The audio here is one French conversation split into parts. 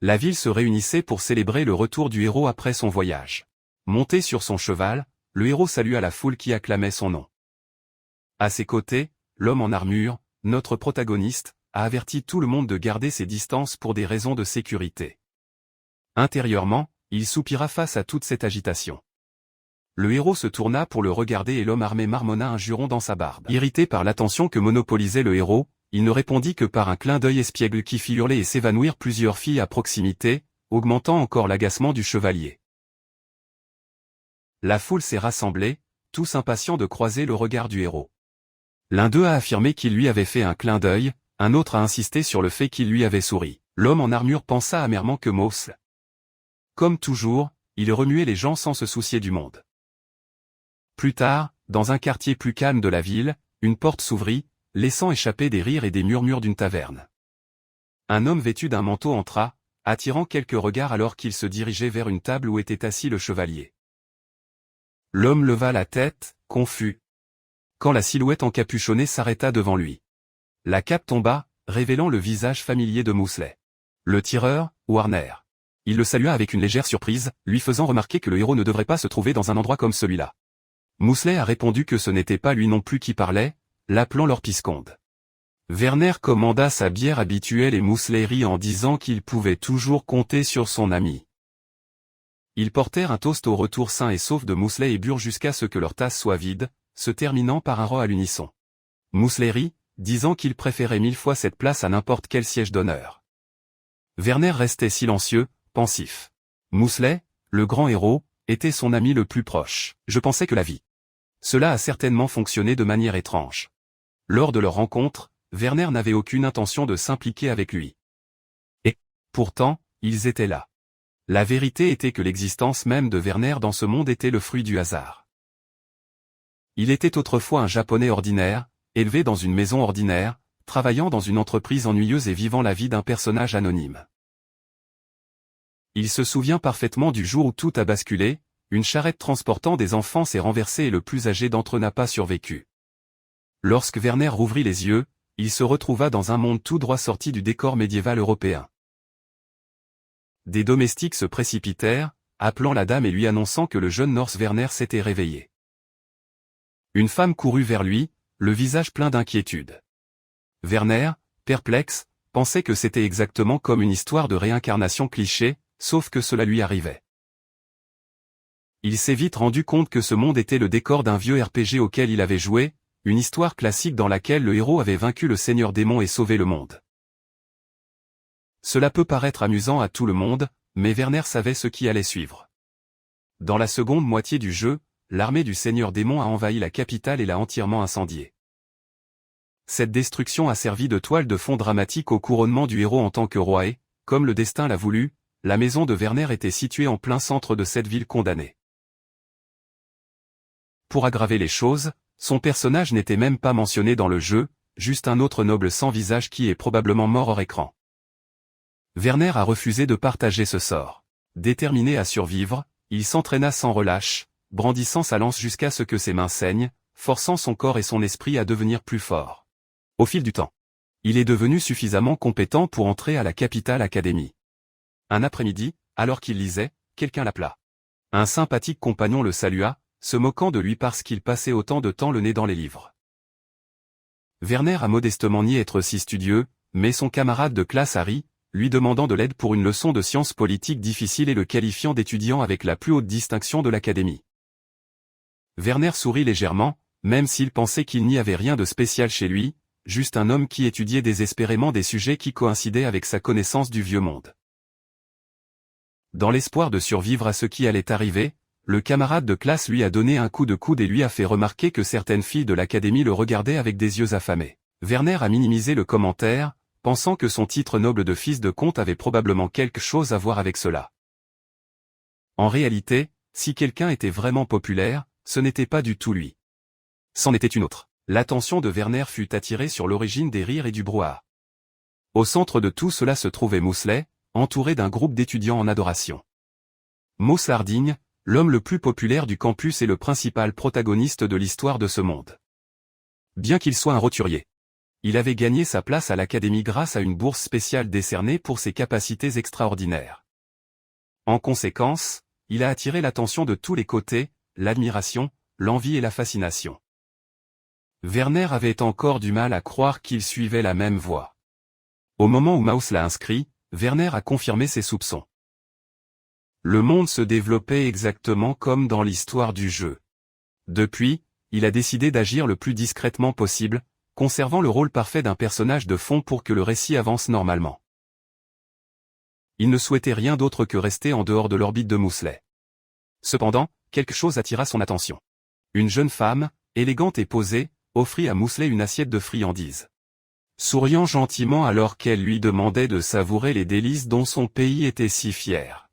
La ville se réunissait pour célébrer le retour du héros après son voyage. Monté sur son cheval, le héros salua la foule qui acclamait son nom. À ses côtés, l'homme en armure, notre protagoniste, a averti tout le monde de garder ses distances pour des raisons de sécurité. Intérieurement, il soupira face à toute cette agitation. Le héros se tourna pour le regarder et l'homme armé marmonna un juron dans sa barbe. Irrité par l'attention que monopolisait le héros, il ne répondit que par un clin d'œil espiègle qui fit hurler et s'évanouir plusieurs filles à proximité, augmentant encore l'agacement du chevalier. La foule s'est rassemblée, tous impatients de croiser le regard du héros. L'un d'eux a affirmé qu'il lui avait fait un clin d'œil, un autre a insisté sur le fait qu'il lui avait souri. L'homme en armure pensa amèrement que Mousle. Comme toujours, il remuait les gens sans se soucier du monde. Plus tard, dans un quartier plus calme de la ville, une porte s'ouvrit, laissant échapper des rires et des murmures d'une taverne. Un homme vêtu d'un manteau entra, attirant quelques regards alors qu'il se dirigeait vers une table où était assis le chevalier. L'homme leva la tête, confus. Quand la silhouette encapuchonnée s'arrêta devant lui. La cape tomba, révélant le visage familier de Mousselet. Le tireur, Warner. Il le salua avec une légère surprise, lui faisant remarquer que le héros ne devrait pas se trouver dans un endroit comme celui-là. Mousselet a répondu que ce n'était pas lui non plus qui parlait, l'appelant leur pisconde. Werner commanda sa bière habituelle et Mousselet rit en disant qu'il pouvait toujours compter sur son ami. Ils portèrent un toast au retour sain et sauf de Mousselet et burent jusqu'à ce que leur tasse soit vide, se terminant par un ro à l'unisson. Mousselet rit, disant qu'il préférait 1000 fois cette place à n'importe quel siège d'honneur. Werner restait silencieux, pensif. Mousselet, le grand héros, était son ami le plus proche. Je pensais que la vie. Cela a certainement fonctionné de manière étrange. Lors de leur rencontre, Werner n'avait aucune intention de s'impliquer avec lui. Et, pourtant, ils étaient là. La vérité était que l'existence même de Werner dans ce monde était le fruit du hasard. Il était autrefois un Japonais ordinaire, élevé dans une maison ordinaire, travaillant dans une entreprise ennuyeuse et vivant la vie d'un personnage anonyme. Il se souvient parfaitement du jour où tout a basculé, une charrette transportant des enfants s'est renversée et le plus âgé d'entre eux n'a pas survécu. Lorsque Werner rouvrit les yeux, il se retrouva dans un monde tout droit sorti du décor médiéval européen. Des domestiques se précipitèrent, appelant la dame et lui annonçant que le jeune Norse Werner s'était réveillé. Une femme courut vers lui, le visage plein d'inquiétude. Werner, perplexe, pensait que c'était exactement comme une histoire de réincarnation cliché, sauf que cela lui arrivait. Il s'est vite rendu compte que ce monde était le décor d'un vieux RPG auquel il avait joué, une histoire classique dans laquelle le héros avait vaincu le seigneur démon et sauvé le monde. Cela peut paraître amusant à tout le monde, mais Werner savait ce qui allait suivre. Dans la seconde moitié du jeu, l'armée du seigneur démon a envahi la capitale et l'a entièrement incendiée. Cette destruction a servi de toile de fond dramatique au couronnement du héros en tant que roi et, comme le destin l'a voulu, la maison de Werner était située en plein centre de cette ville condamnée. Pour aggraver les choses, son personnage n'était même pas mentionné dans le jeu, juste un autre noble sans visage qui est probablement mort hors écran. Werner a refusé de partager ce sort. Déterminé à survivre, il s'entraîna sans relâche, brandissant sa lance jusqu'à ce que ses mains saignent, forçant son corps et son esprit à devenir plus forts. Au fil du temps, il est devenu suffisamment compétent pour entrer à la Capital Academy. Un après-midi, alors qu'il lisait, quelqu'un l'appela. Un sympathique compagnon le salua, se moquant de lui parce qu'il passait autant de temps le nez dans les livres. Werner a modestement nié être si studieux, mais son camarade de classe a ri, lui demandant de l'aide pour une leçon de sciences politiques difficile et le qualifiant d'étudiant avec la plus haute distinction de l'académie. Werner sourit légèrement, même s'il pensait qu'il n'y avait rien de spécial chez lui, juste un homme qui étudiait désespérément des sujets qui coïncidaient avec sa connaissance du vieux monde. Dans l'espoir de survivre à ce qui allait arriver, le camarade de classe lui a donné un coup de coude et lui a fait remarquer que certaines filles de l'académie le regardaient avec des yeux affamés. Werner a minimisé le commentaire, pensant que son titre noble de fils de comte avait probablement quelque chose à voir avec cela. En réalité, si quelqu'un était vraiment populaire, ce n'était pas du tout lui. C'en était une autre. L'attention de Werner fut attirée sur l'origine des rires et du brouhaha. Au centre de tout cela se trouvait Mousselet, entouré d'un groupe d'étudiants en adoration. Mousselardigne, l'homme le plus populaire du campus et le principal protagoniste de l'histoire de ce monde. Bien qu'il soit un roturier, Il avait gagné sa place à l'Académie grâce à une bourse spéciale décernée pour ses capacités extraordinaires. En conséquence, il a attiré l'attention de tous les côtés, l'admiration, l'envie et la fascination. Werner avait encore du mal à croire qu'il suivait la même voie. Au moment où Maus l'a inscrit, Werner a confirmé ses soupçons. Le monde se développait exactement comme dans l'histoire du jeu. Depuis, il a décidé d'agir le plus discrètement possible, conservant le rôle parfait d'un personnage de fond pour que le récit avance normalement. Il ne souhaitait rien d'autre que rester en dehors de l'orbite de Mousselet. Cependant, quelque chose attira son attention. Une jeune femme, élégante et posée, offrit à Mousselet une assiette de friandises. Souriant gentiment alors qu'elle lui demandait de savourer les délices dont son pays était si fier.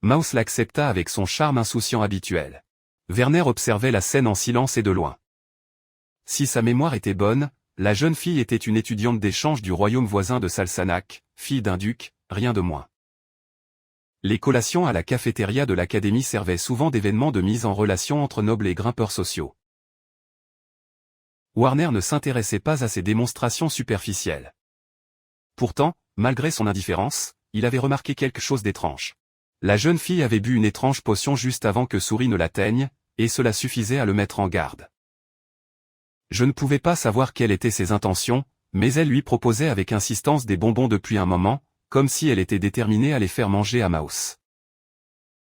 Maus l'accepta avec son charme insouciant habituel. Werner observait la scène en silence et de loin. Si sa mémoire était bonne, la jeune fille était une étudiante d'échange du royaume voisin de Salsanac, fille d'un duc, rien de moins. Les collations à la cafétéria de l'Académie servaient souvent d'événements de mise en relation entre nobles et grimpeurs sociaux. Werner ne s'intéressait pas à ces démonstrations superficielles. Pourtant, malgré son indifférence, il avait remarqué quelque chose d'étrange. La jeune fille avait bu une étrange potion juste avant que Souris ne l'atteigne, et cela suffisait à le mettre en garde. Je ne pouvais pas savoir quelles étaient ses intentions, mais elle lui proposait avec insistance des bonbons depuis un moment, comme si elle était déterminée à les faire manger à Maus.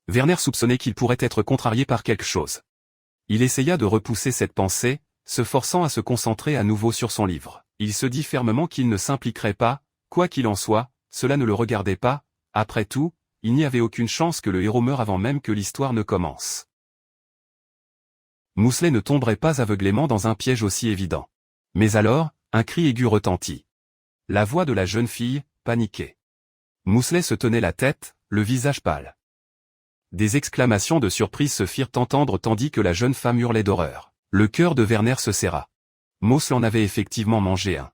Werner soupçonnait qu'il pourrait être contrarié par quelque chose. Il essaya de repousser cette pensée, se forçant à se concentrer à nouveau sur son livre. Il se dit fermement qu'il ne s'impliquerait pas, quoi qu'il en soit, cela ne le regardait pas, après tout, il n'y avait aucune chance que le héros meure avant même que l'histoire ne commence. Mousselet ne tomberait pas aveuglément dans un piège aussi évident. Mais alors, un cri aigu retentit. La voix de la jeune fille, paniquée. Mousselet se tenait la tête, le visage pâle. Des exclamations de surprise se firent entendre tandis que la jeune femme hurlait d'horreur. Le cœur de Werner se serra. Maus en avait effectivement mangé un.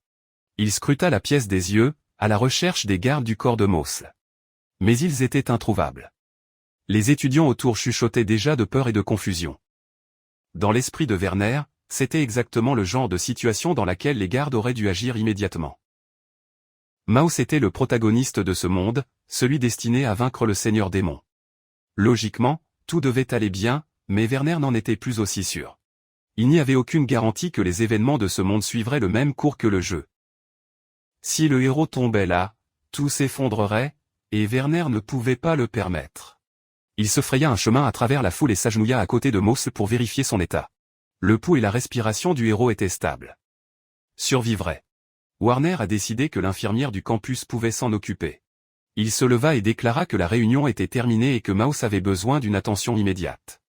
Il scruta la pièce des yeux, à la recherche des gardes du corps de Maus. Mais ils étaient introuvables. Les étudiants autour chuchotaient déjà de peur et de confusion. Dans l'esprit de Werner, c'était exactement le genre de situation dans laquelle les gardes auraient dû agir immédiatement. Maus était le protagoniste de ce monde, celui destiné à vaincre le seigneur démon. Logiquement, tout devait aller bien, mais Werner n'en était plus aussi sûr. Il n'y avait aucune garantie que les événements de ce monde suivraient le même cours que le jeu. Si le héros tombait là, tout s'effondrerait, et Werner ne pouvait pas le permettre. Il se fraya un chemin à travers la foule et s'agenouilla à côté de Maus pour vérifier son état. Le pouls et la respiration du héros étaient stables. Survivrait. Werner a décidé que l'infirmière du campus pouvait s'en occuper. Il se leva et déclara que la réunion était terminée et que Maus avait besoin d'une attention immédiate.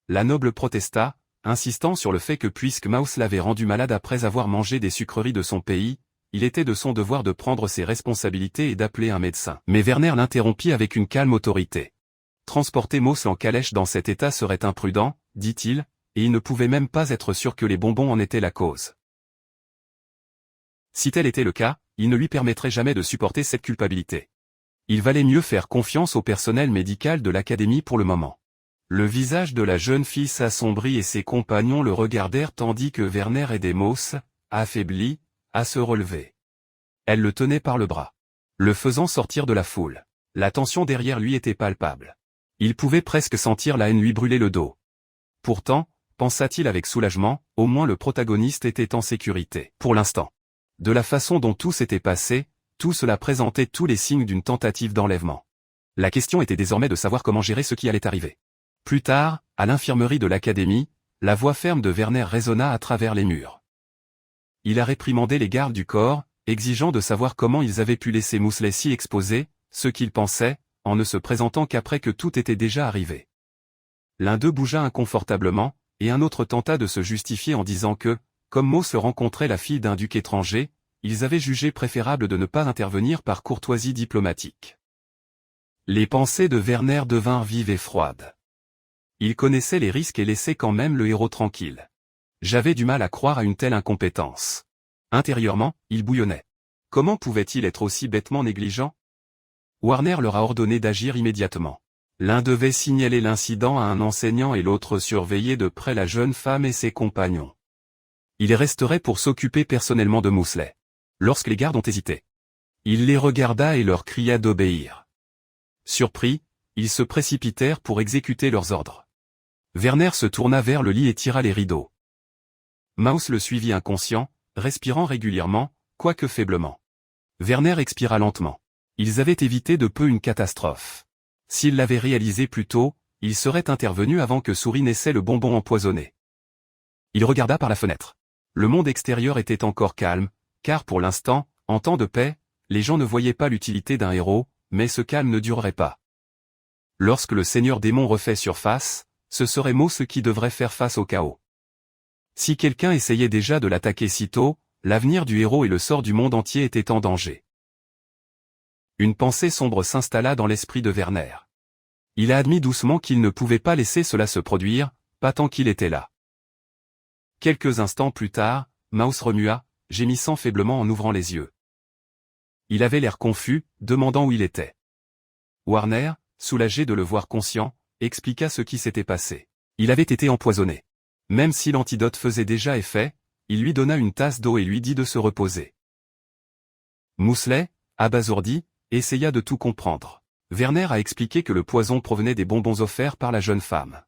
La noble protesta, insistant sur le fait que puisque Maus l'avait rendu malade après avoir mangé des sucreries de son pays, il était de son devoir de prendre ses responsabilités et d'appeler un médecin. Mais Werner l'interrompit avec une calme autorité. Transporter Maus en calèche dans cet état serait imprudent, dit-il, et il ne pouvait même pas être sûr que les bonbons en étaient la cause. Si tel était le cas, il ne lui permettrait jamais de supporter cette culpabilité. Il valait mieux faire confiance au personnel médical de l'Académie pour le moment. Le visage de la jeune fille s'assombrit et ses compagnons le regardèrent tandis que Werner aidait Maus, affaibli, à se relever. Elle le tenait par le bras, le faisant sortir de la foule. La tension derrière lui était palpable. Il pouvait presque sentir la haine lui brûler le dos. Pourtant, pensa-t-il avec soulagement, au moins le protagoniste était en sécurité. Pour l'instant. De la façon dont tout s'était passé, tout cela présentait tous les signes d'une tentative d'enlèvement. La question était désormais de savoir comment gérer ce qui allait arriver. Plus tard, à l'infirmerie de l'Académie, la voix ferme de Werner résonna à travers les murs. Il a réprimandé les gardes du corps, exigeant de savoir comment ils avaient pu laisser Mousselet si exposé, ce qu'il pensait, en ne se présentant qu'après que tout était déjà arrivé. L'un d'eux bougea inconfortablement, et un autre tenta de se justifier en disant que, comme Maus rencontrait la fille d'un duc étranger, ils avaient jugé préférable de ne pas intervenir par courtoisie diplomatique. Les pensées de Werner devinrent vives et froides. Il connaissait les risques et laissait quand même le héros tranquille. J'avais du mal à croire à une telle incompétence. Intérieurement, il bouillonnait. Comment pouvait-il être aussi bêtement négligent? Werner leur a ordonné d'agir immédiatement. L'un devait signaler l'incident à un enseignant et l'autre surveiller de près la jeune femme et ses compagnons. Il resterait pour s'occuper personnellement de Mosley. Lorsque les gardes ont hésité, il les regarda et leur cria d'obéir. Surpris, ils se précipitèrent pour exécuter leurs ordres. Werner se tourna vers le lit et tira les rideaux. Maus le suivit inconscient, respirant régulièrement, quoique faiblement. Werner expira lentement. Ils avaient évité de peu une catastrophe. S'ils l'avaient réalisé plus tôt, ils seraient intervenus avant que Souris n'essaie le bonbon empoisonné. Il regarda par la fenêtre. Le monde extérieur était encore calme, car pour l'instant, en temps de paix, les gens ne voyaient pas l'utilité d'un héros, mais ce calme ne durerait pas. Lorsque le seigneur démon refait surface, ce serait Maus qui devrait faire face au chaos. Si quelqu'un essayait déjà de l'attaquer si tôt, l'avenir du héros et le sort du monde entier étaient en danger. Une pensée sombre s'installa dans l'esprit de Werner. Il a admis doucement qu'il ne pouvait pas laisser cela se produire, pas tant qu'il était là. Quelques instants plus tard, Maus remua, gémissant faiblement en ouvrant les yeux. Il avait l'air confus, demandant où il était. Warner, soulagé de le voir conscient, expliqua ce qui s'était passé. Il avait été empoisonné. Même si l'antidote faisait déjà effet, il lui donna une tasse d'eau et lui dit de se reposer. Mosley, abasourdi, essaya de tout comprendre. Werner a expliqué que le poison provenait des bonbons offerts par la jeune femme.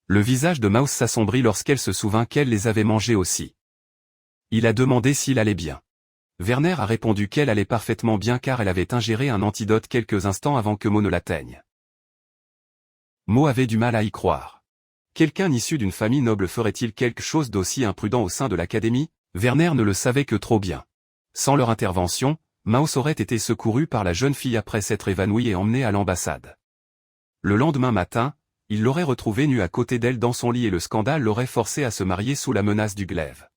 Le visage de Maus s'assombrit lorsqu'elle se souvint qu'elle les avait mangés aussi. Il a demandé s'il allait bien. Werner a répondu qu'elle allait parfaitement bien car elle avait ingéré un antidote quelques instants avant que Mo ne l'atteigne. Mo avait du mal à y croire. Quelqu'un issu d'une famille noble ferait-il quelque chose d'aussi imprudent au sein de l'académie? Werner ne le savait que trop bien. Sans leur intervention, Maus aurait été secouru par la jeune fille après s'être évanouie et emmenée à l'ambassade. Le lendemain matin, il l'aurait retrouvée nue à côté d'elle dans son lit et le scandale l'aurait forcé à se marier sous la menace du glaive.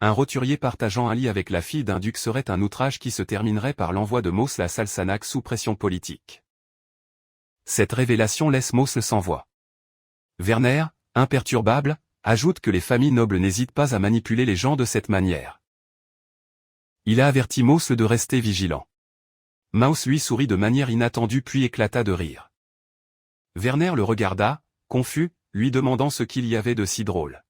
Un roturier partageant un lit avec la fille d'un duc serait un outrage qui se terminerait par l'envoi de Maus à Salsanac sous pression politique. Cette révélation laisse Maus sans voix. Werner, imperturbable, ajoute que les familles nobles n'hésitent pas à manipuler les gens de cette manière. Il a averti Maus de rester vigilant. Maus lui sourit de manière inattendue puis éclata de rire. Werner le regarda, confus, lui demandant ce qu'il y avait de si drôle.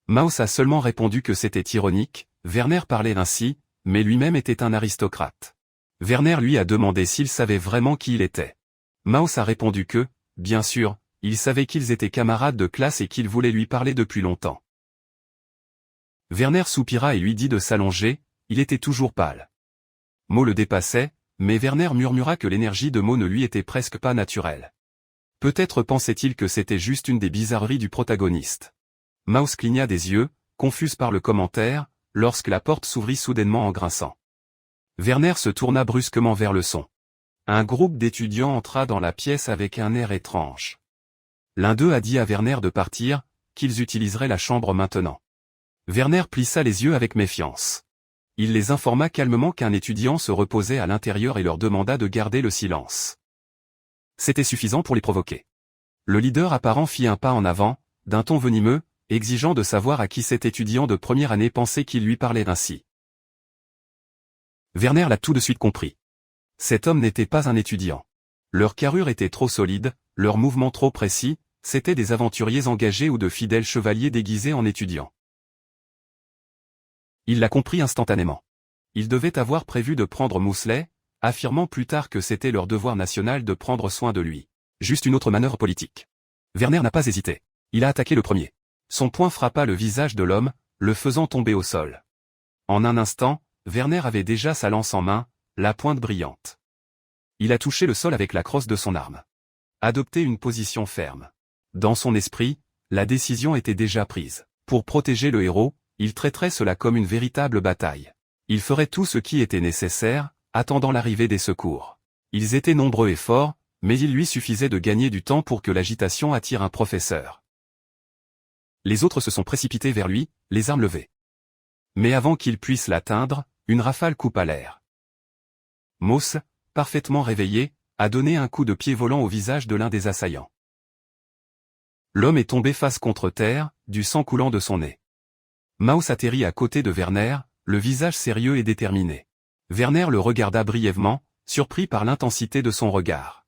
Maus a seulement répondu que c'était ironique, Werner parlait ainsi, mais lui-même était un aristocrate. Werner lui a demandé s'il savait vraiment qui il était. Maus a répondu que, bien sûr, il savait qu'ils étaient camarades de classe et qu'il voulait lui parler depuis longtemps. Werner soupira et lui dit de s'allonger, il était toujours pâle. Mo le dépassait, mais Werner murmura que l'énergie de Mo ne lui était presque pas naturelle. Peut-être pensait-il que c'était juste une des bizarreries du protagoniste. Maus cligna des yeux, confuse par le commentaire, lorsque la porte s'ouvrit soudainement en grinçant. Werner se tourna brusquement vers le son. Un groupe d'étudiants entra dans la pièce avec un air étrange. L'un d'eux a dit à Werner de partir, qu'ils utiliseraient la chambre maintenant. Werner plissa les yeux avec méfiance. Il les informa calmement qu'un étudiant se reposait à l'intérieur et leur demanda de garder le silence. C'était suffisant pour les provoquer. Le leader apparent fit un pas en avant, d'un ton venimeux, exigeant de savoir à qui cet étudiant de première année pensait qu'il lui parlait ainsi. Werner l'a tout de suite compris. Cet homme n'était pas un étudiant. Leur carrure était trop solide, leurs mouvements trop précis, c'étaient des aventuriers engagés ou de fidèles chevaliers déguisés en étudiants. Il l'a compris instantanément. Ils devaient avoir prévu de prendre Mosley, affirmant plus tard que c'était leur devoir national de prendre soin de lui. Juste une autre manœuvre politique. Werner n'a pas hésité. Il a attaqué le premier. Son poing frappa le visage de l'homme, le faisant tomber au sol. En un instant, Werner avait déjà sa lance en main, la pointe brillante. Il a touché le sol avec la crosse de son arme. Adopter une position ferme. Dans son esprit, la décision était déjà prise. Pour protéger le héros, il traiterait cela comme une véritable bataille. Il ferait tout ce qui était nécessaire, attendant l'arrivée des secours. Ils étaient nombreux et forts, mais il lui suffisait de gagner du temps pour que l'agitation attire un professeur. Les autres se sont précipités vers lui, les armes levées. Mais avant qu'il puisse l'atteindre, une rafale coupa l'air. Maus, parfaitement réveillé, a donné un coup de pied volant au visage de l'un des assaillants. L'homme est tombé face contre terre, du sang coulant de son nez. Maus atterrit à côté de Werner, le visage sérieux et déterminé. Werner le regarda brièvement, surpris par l'intensité de son regard.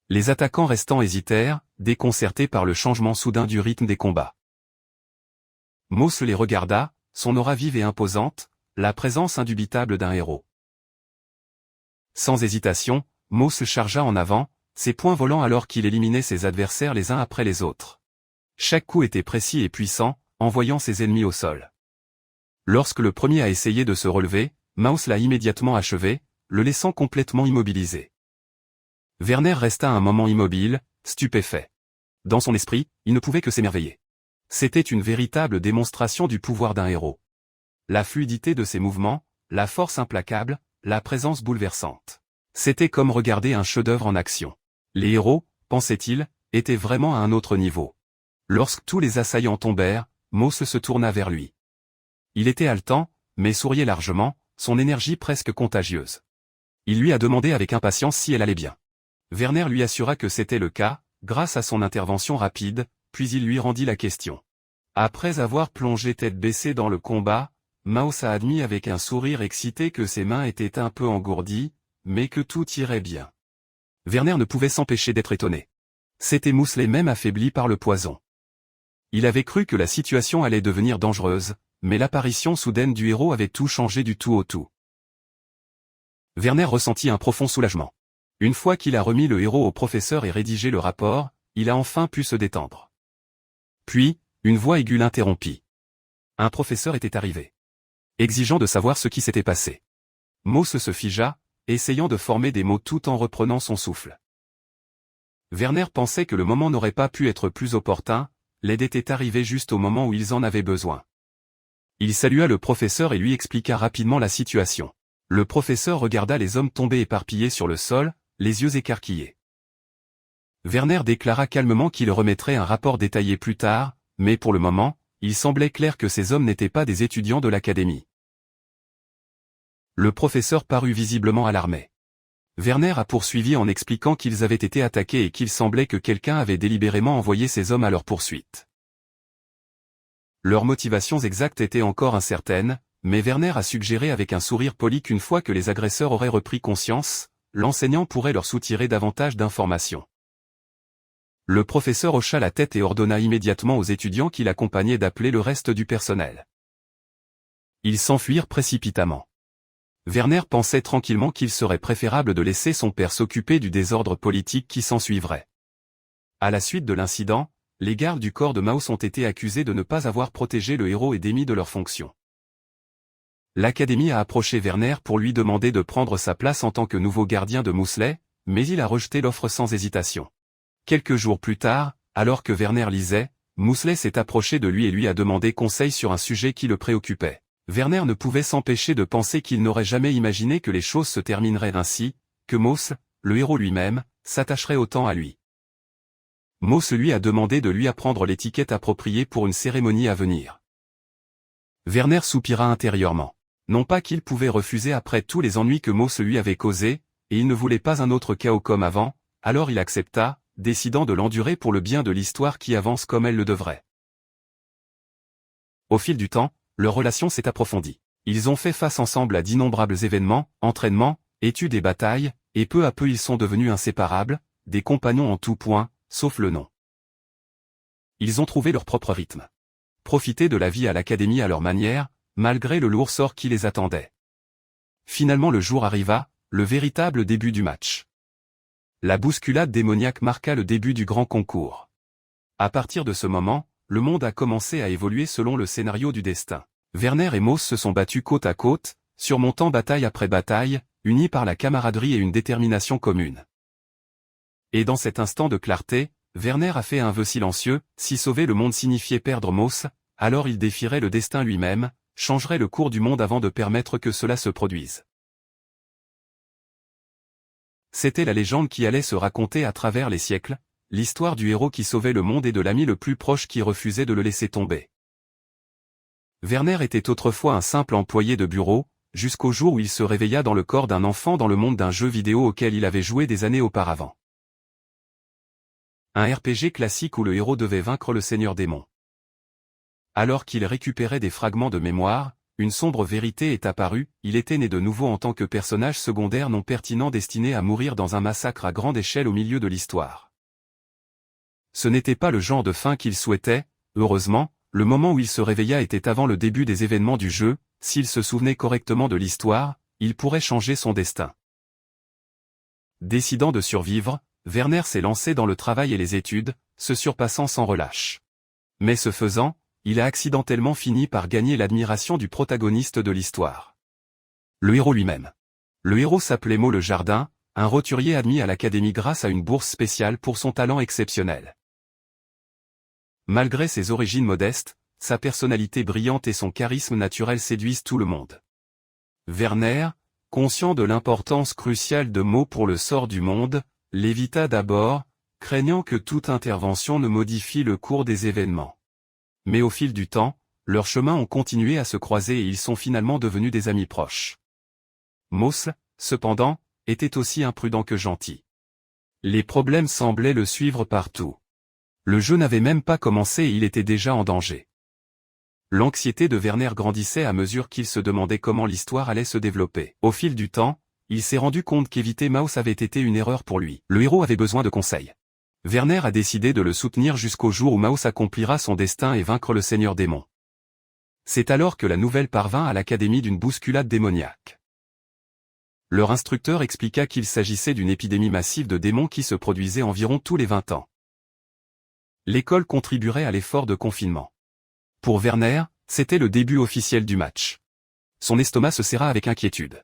Les attaquants restants hésitèrent, déconcertés par le changement soudain du rythme des combats. Moss les regarda, son aura vive et imposante, la présence indubitable d'un héros. Sans hésitation, Moss chargea en avant, ses poings volant alors qu'il éliminait ses adversaires les uns après les autres. Chaque coup était précis et puissant, envoyant ses ennemis au sol. Lorsque le premier a essayé de se relever, Moss l'a immédiatement achevé, le laissant complètement immobilisé. Werner resta un moment immobile, stupéfait. Dans son esprit, il ne pouvait que s'émerveiller. C'était une véritable démonstration du pouvoir d'un héros. La fluidité de ses mouvements, la force implacable, la présence bouleversante. C'était comme regarder un chef-d'œuvre en action. Les héros, pensait-il, étaient vraiment à un autre niveau. Lorsque tous les assaillants tombèrent, Moss se tourna vers lui. Il était haletant, mais souriait largement, son énergie presque contagieuse. Il lui a demandé avec impatience si elle allait bien. Werner lui assura que c'était le cas, grâce à son intervention rapide, puis il lui rendit la question. Après avoir plongé tête baissée dans le combat, Moss a admis avec un sourire excité que ses mains étaient un peu engourdies, mais que tout irait bien. Werner ne pouvait s'empêcher d'être étonné. C'était Mousselet même affaibli par le poison. Il avait cru que la situation allait devenir dangereuse, mais l'apparition soudaine du héros avait tout changé du tout au tout. Werner ressentit un profond soulagement. Une fois qu'il a remis le héros au professeur et rédigé le rapport, il a enfin pu se détendre. Puis, une voix aiguë l'interrompit. Un professeur était arrivé. Exigeant de savoir ce qui s'était passé. Moss se figea, essayant de former des mots tout en reprenant son souffle. Werner pensait que le moment n'aurait pas pu être plus opportun, l'aide était arrivée juste au moment où ils en avaient besoin. Il salua le professeur et lui expliqua rapidement la situation. Le professeur regarda les hommes tombés éparpillés sur le sol, les yeux écarquillés. Werner déclara calmement qu'il remettrait un rapport détaillé plus tard, mais pour le moment, il semblait clair que ces hommes n'étaient pas des étudiants de l'académie. Le professeur parut visiblement alarmé. Werner a poursuivi en expliquant qu'ils avaient été attaqués et qu'il semblait que quelqu'un avait délibérément envoyé ces hommes à leur poursuite. Leurs motivations exactes étaient encore incertaines, mais Werner a suggéré avec un sourire poli qu'une fois que les agresseurs auraient repris conscience, l'enseignant pourrait leur soutirer davantage d'informations. Le professeur hocha la tête et ordonna immédiatement aux étudiants qui l'accompagnaient d'appeler le reste du personnel. Ils s'enfuirent précipitamment. Werner pensait tranquillement qu'il serait préférable de laisser son père s'occuper du désordre politique qui s'ensuivrait. À la suite de l'incident, les gardes du corps de Moss ont été accusés de ne pas avoir protégé le héros et démis de leurs fonctions. L'Académie a approché Werner pour lui demander de prendre sa place en tant que nouveau gardien de Mousselet, mais il a rejeté l'offre sans hésitation. Quelques jours plus tard, alors que Werner lisait, Mousselet s'est approché de lui et lui a demandé conseil sur un sujet qui le préoccupait. Werner ne pouvait s'empêcher de penser qu'il n'aurait jamais imaginé que les choses se termineraient ainsi, que Moss, le héros lui-même, s'attacherait autant à lui. Moss lui a demandé de lui apprendre l'étiquette appropriée pour une cérémonie à venir. Werner soupira intérieurement. Non pas qu'il pouvait refuser après tous les ennuis que Moss lui avait causés, et il ne voulait pas un autre chaos comme avant, alors il accepta, décidant de l'endurer pour le bien de l'histoire qui avance comme elle le devrait. Au fil du temps, leur relation s'est approfondie. Ils ont fait face ensemble à d'innombrables événements, entraînements, études et batailles, et peu à peu ils sont devenus inséparables, des compagnons en tout point, sauf le nom. Ils ont trouvé leur propre rythme. Profiter de la vie à l'académie à leur manière, malgré le lourd sort qui les attendait. Finalement le jour arriva, le véritable début du match. La bousculade démoniaque marqua le début du grand concours. À partir de ce moment, le monde a commencé à évoluer selon le scénario du destin. Werner et Moss se sont battus côte à côte, surmontant bataille après bataille, unis par la camaraderie et une détermination commune. Et dans cet instant de clarté, Werner a fait un vœu silencieux, si sauver le monde signifiait perdre Moss, alors il défierait le destin lui-même, changerait le cours du monde avant de permettre que cela se produise. C'était la légende qui allait se raconter à travers les siècles, l'histoire du héros qui sauvait le monde et de l'ami le plus proche qui refusait de le laisser tomber. Werner était autrefois un simple employé de bureau, jusqu'au jour où il se réveilla dans le corps d'un enfant dans le monde d'un jeu vidéo auquel il avait joué des années auparavant. Un RPG classique où le héros devait vaincre le seigneur démon. Alors qu'il récupérait des fragments de mémoire, une sombre vérité est apparue, il était né de nouveau en tant que personnage secondaire non pertinent destiné à mourir dans un massacre à grande échelle au milieu de l'histoire. Ce n'était pas le genre de fin qu'il souhaitait, heureusement, le moment où il se réveilla était avant le début des événements du jeu, s'il se souvenait correctement de l'histoire, il pourrait changer son destin. Décidant de survivre, Werner s'est lancé dans le travail et les études, se surpassant sans relâche. Mais ce faisant, il a accidentellement fini par gagner l'admiration du protagoniste de l'histoire. Le héros lui-même. Le héros s'appelait Mo le Jardin, un roturier admis à l'académie grâce à une bourse spéciale pour son talent exceptionnel. Malgré ses origines modestes, sa personnalité brillante et son charisme naturel séduisent tout le monde. Werner, conscient de l'importance cruciale de Mo pour le sort du monde, l'évita d'abord, craignant que toute intervention ne modifie le cours des événements. Mais au fil du temps, leurs chemins ont continué à se croiser et ils sont finalement devenus des amis proches. Moss, cependant, était aussi imprudent que gentil. Les problèmes semblaient le suivre partout. Le jeu n'avait même pas commencé et il était déjà en danger. L'anxiété de Werner grandissait à mesure qu'il se demandait comment l'histoire allait se développer. Au fil du temps, il s'est rendu compte qu'éviter Maus avait été une erreur pour lui. Le héros avait besoin de conseils. Werner a décidé de le soutenir jusqu'au jour où Maus accomplira son destin et vaincre le Seigneur démon. C'est alors que la nouvelle parvint à l'académie d'une bousculade démoniaque. Leur instructeur expliqua qu'il s'agissait d'une épidémie massive de démons qui se produisait environ tous les 20 ans. L'école contribuerait à l'effort de confinement. Pour Werner, c'était le début officiel du match. Son estomac se serra avec inquiétude.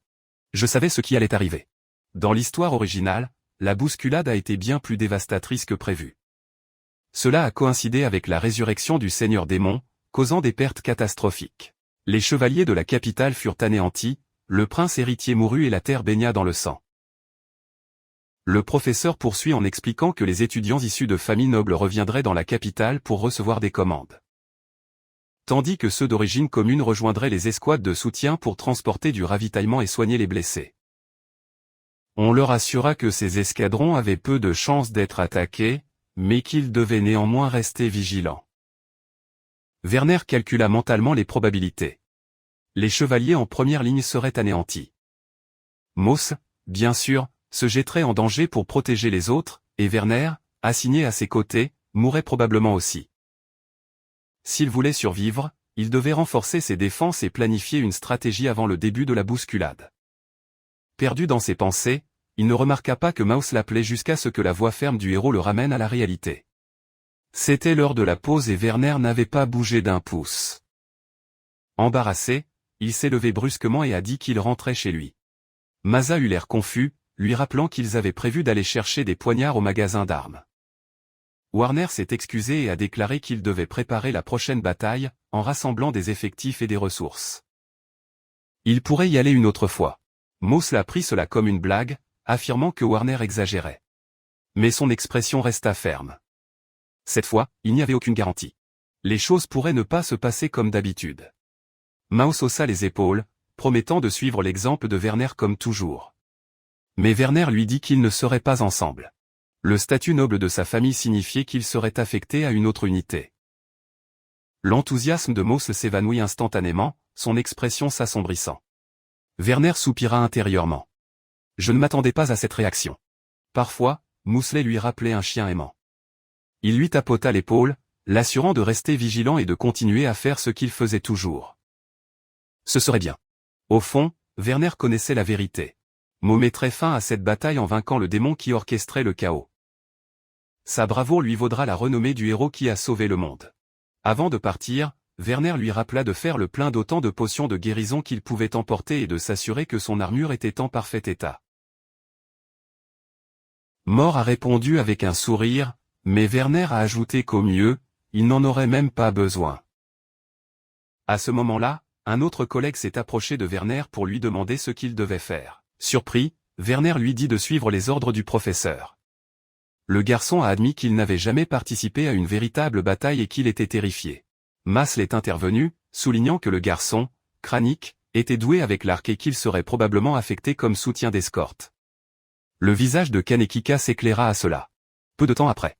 Je savais ce qui allait arriver. Dans l'histoire originale, la bousculade a été bien plus dévastatrice que prévu. Cela a coïncidé avec la résurrection du Seigneur démon, causant des pertes catastrophiques. Les chevaliers de la capitale furent anéantis, le prince héritier mourut et la terre baigna dans le sang. Le professeur poursuit en expliquant que les étudiants issus de familles nobles reviendraient dans la capitale pour recevoir des commandes. Tandis que ceux d'origine commune rejoindraient les escouades de soutien pour transporter du ravitaillement et soigner les blessés. On leur assura que ces escadrons avaient peu de chances d'être attaqués, mais qu'ils devaient néanmoins rester vigilants. Werner calcula mentalement les probabilités. Les chevaliers en première ligne seraient anéantis. Moss, bien sûr, se jetterait en danger pour protéger les autres, et Werner, assigné à ses côtés, mourrait probablement aussi. S'il voulait survivre, il devait renforcer ses défenses et planifier une stratégie avant le début de la bousculade. Perdu dans ses pensées, il ne remarqua pas que Maus l'appelait jusqu'à ce que la voix ferme du héros le ramène à la réalité. C'était l'heure de la pause et Werner n'avait pas bougé d'un pouce. Embarrassé, il s'est levé brusquement et a dit qu'il rentrait chez lui. Masa eut l'air confus, lui rappelant qu'ils avaient prévu d'aller chercher des poignards au magasin d'armes. Warner s'est excusé et a déclaré qu'il devait préparer la prochaine bataille, en rassemblant des effectifs et des ressources. Il pourrait y aller une autre fois. Moss a pris cela comme une blague, affirmant que Warner exagérait. Mais son expression resta ferme. Cette fois, il n'y avait aucune garantie. Les choses pourraient ne pas se passer comme d'habitude. Maus haussa les épaules, promettant de suivre l'exemple de Werner comme toujours. Mais Werner lui dit qu'ils ne seraient pas ensemble. Le statut noble de sa famille signifiait qu'il serait affecté à une autre unité. L'enthousiasme de Moss s'évanouit instantanément, son expression s'assombrissant. Werner soupira intérieurement. Je ne m'attendais pas à cette réaction. Parfois, Mousselet lui rappelait un chien aimant. Il lui tapota l'épaule, l'assurant de rester vigilant et de continuer à faire ce qu'il faisait toujours. Ce serait bien. Au fond, Werner connaissait la vérité. Mo mettrait fin à cette bataille en vainquant le démon qui orchestrait le chaos. Sa bravoure lui vaudra la renommée du héros qui a sauvé le monde. Avant de partir, Werner lui rappela de faire le plein d'autant de potions de guérison qu'il pouvait emporter et de s'assurer que son armure était en parfait état. Mort a répondu avec un sourire, mais Werner a ajouté qu'au mieux, il n'en aurait même pas besoin. À ce moment-là, un autre collègue s'est approché de Werner pour lui demander ce qu'il devait faire. Surpris, Werner lui dit de suivre les ordres du professeur. Le garçon a admis qu'il n'avait jamais participé à une véritable bataille et qu'il était terrifié. Masl est intervenu, soulignant que le garçon, Kranik, était doué avec l'arc et qu'il serait probablement affecté comme soutien d'escorte. Le visage de Kanekika s'éclaira à cela. Peu de temps après,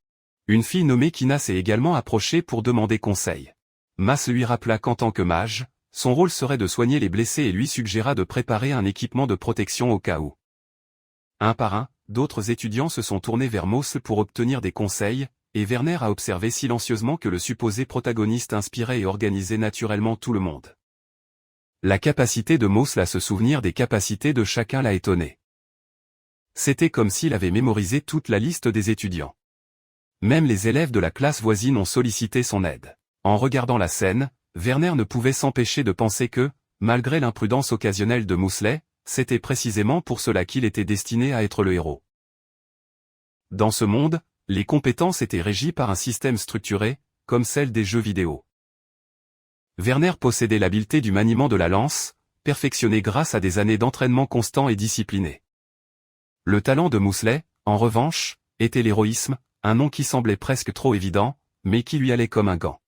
une fille nommée Kina s'est également approchée pour demander conseil. Mas lui rappela qu'en tant que mage, son rôle serait de soigner les blessés et lui suggéra de préparer un équipement de protection au cas où. Un par un, d'autres étudiants se sont tournés vers Moss pour obtenir des conseils, et Werner a observé silencieusement que le supposé protagoniste inspirait et organisait naturellement tout le monde. La capacité de Moos à se souvenir des capacités de chacun l'a étonné. C'était comme s'il avait mémorisé toute la liste des étudiants. Même les élèves de la classe voisine ont sollicité son aide. En regardant la scène, Werner ne pouvait s'empêcher de penser que, malgré l'imprudence occasionnelle de Mosley, c'était précisément pour cela qu'il était destiné à être le héros. Dans ce monde, les compétences étaient régies par un système structuré, comme celle des jeux vidéo. Werner possédait l'habileté du maniement de la lance, perfectionnée grâce à des années d'entraînement constant et discipliné. Le talent de Mosley, en revanche, était l'héroïsme, un nom qui semblait presque trop évident, mais qui lui allait comme un gant.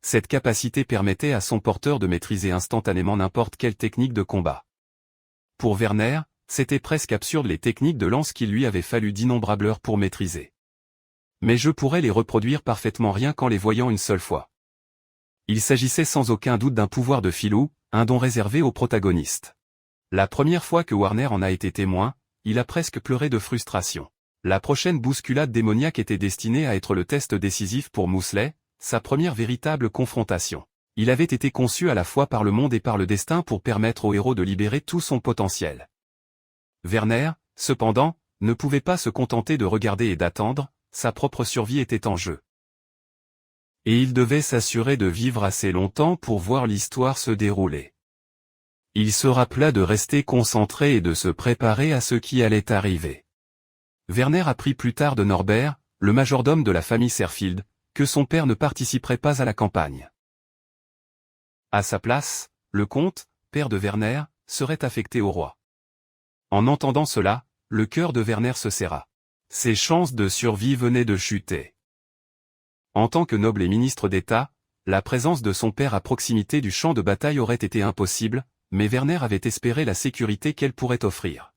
Cette capacité permettait à son porteur de maîtriser instantanément n'importe quelle technique de combat. Pour Werner, c'était presque absurde les techniques de lance qu'il lui avait fallu d'innombrables heures pour maîtriser. Mais je pourrais les reproduire parfaitement rien qu'en les voyant une seule fois. Il s'agissait sans aucun doute d'un pouvoir de filou, un don réservé aux protagonistes. La première fois que Warner en a été témoin, il a presque pleuré de frustration. La prochaine bousculade démoniaque était destinée à être le test décisif pour Mosley, sa première véritable confrontation. Il avait été conçu à la fois par le monde et par le destin pour permettre au héros de libérer tout son potentiel. Werner, cependant, ne pouvait pas se contenter de regarder et d'attendre, sa propre survie était en jeu. Et il devait s'assurer de vivre assez longtemps pour voir l'histoire se dérouler. Il se rappela de rester concentré et de se préparer à ce qui allait arriver. Werner apprit plus tard de Norbert, le majordome de la famille Serfield, que son père ne participerait pas à la campagne. À sa place, le comte, père de Werner, serait affecté au roi. En entendant cela, le cœur de Werner se serra. Ses chances de survie venaient de chuter. En tant que noble et ministre d'État, la présence de son père à proximité du champ de bataille aurait été impossible, mais Werner avait espéré la sécurité qu'elle pourrait offrir.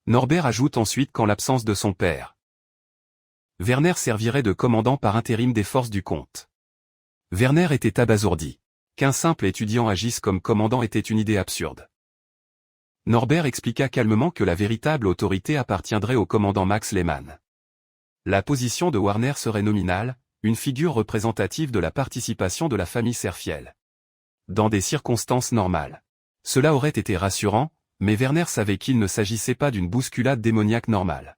Norbert ajoute ensuite qu'en l'absence de son père, Werner servirait de commandant par intérim des forces du comte. Werner était abasourdi. Qu'un simple étudiant agisse comme commandant était une idée absurde. Norbert expliqua calmement que la véritable autorité appartiendrait au commandant Max Lehmann. La position de Warner serait nominale, une figure représentative de la participation de la famille Serfiel. Dans des circonstances normales. Cela aurait été rassurant, mais Werner savait qu'il ne s'agissait pas d'une bousculade démoniaque normale.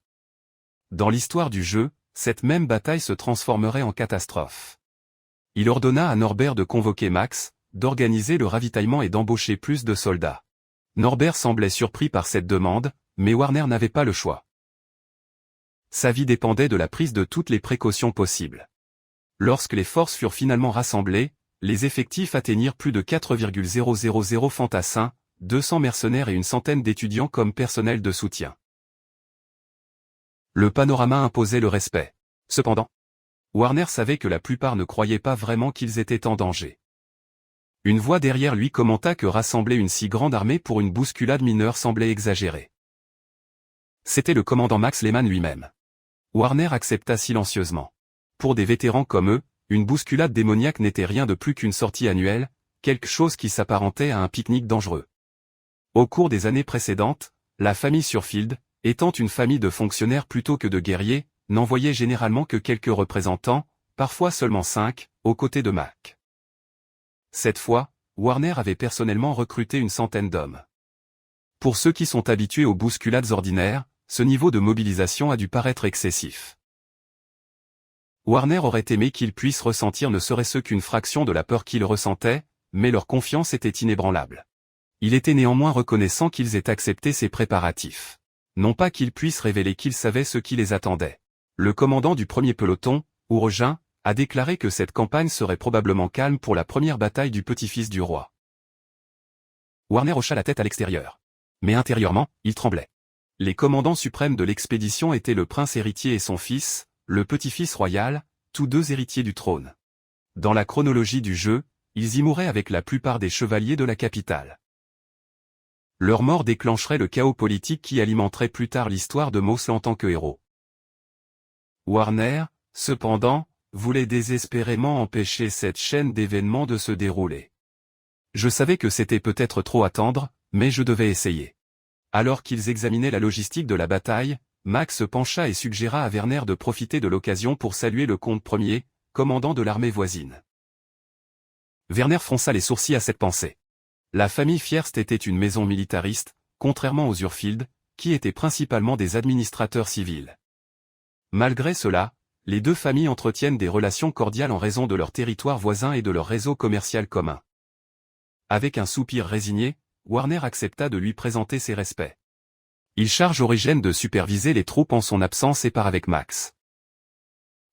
Dans l'histoire du jeu, cette même bataille se transformerait en catastrophe. Il ordonna à Norbert de convoquer Max, d'organiser le ravitaillement et d'embaucher plus de soldats. Norbert semblait surpris par cette demande, mais Warner n'avait pas le choix. Sa vie dépendait de la prise de toutes les précautions possibles. Lorsque les forces furent finalement rassemblées, les effectifs atteignirent plus de 4,000 fantassins, 200 mercenaires et une centaine d'étudiants comme personnel de soutien. Le panorama imposait le respect. Cependant, Warner savait que la plupart ne croyaient pas vraiment qu'ils étaient en danger. Une voix derrière lui commenta que rassembler une si grande armée pour une bousculade mineure semblait exagéré. C'était le commandant Max Lehmann lui-même. Warner accepta silencieusement. Pour des vétérans comme eux, une bousculade démoniaque n'était rien de plus qu'une sortie annuelle, quelque chose qui s'apparentait à un pique-nique dangereux. Au cours des années précédentes, la famille Surfield, étant une famille de fonctionnaires plutôt que de guerriers, n'envoyait généralement que quelques représentants, parfois seulement 5, aux côtés de Mac. Cette fois, Warner avait personnellement recruté une centaine d'hommes. Pour ceux qui sont habitués aux bousculades ordinaires, ce niveau de mobilisation a dû paraître excessif. Warner aurait aimé qu'ils puissent ressentir ne serait-ce qu'une fraction de la peur qu'ils ressentaient, mais leur confiance était inébranlable. Il était néanmoins reconnaissant qu'ils aient accepté ces préparatifs. Non pas qu'ils puissent révéler qu'ils savaient ce qui les attendait. Le commandant du premier peloton, Ourogin, a déclaré que cette campagne serait probablement calme pour la première bataille du petit-fils du roi. Warner hocha la tête à l'extérieur. Mais intérieurement, il tremblait. Les commandants suprêmes de l'expédition étaient le prince héritier et son fils, le petit-fils royal, tous deux héritiers du trône. Dans la chronologie du jeu, ils y mouraient avec la plupart des chevaliers de la capitale. Leur mort déclencherait le chaos politique qui alimenterait plus tard l'histoire de Mosley en tant que héros. Warner, cependant, voulait désespérément empêcher cette chaîne d'événements de se dérouler. Je savais que c'était peut-être trop attendre, mais je devais essayer. Alors qu'ils examinaient la logistique de la bataille, Max se pencha et suggéra à Werner de profiter de l'occasion pour saluer le comte Ier, commandant de l'armée voisine. Werner fronça les sourcils à cette pensée. La famille Fierst était une maison militariste, contrairement aux Urfield, qui étaient principalement des administrateurs civils. Malgré cela, les deux familles entretiennent des relations cordiales en raison de leur territoire voisin et de leur réseau commercial commun. Avec un soupir résigné, Werner accepta de lui présenter ses respects. Il charge Origène de superviser les troupes en son absence et part avec Max.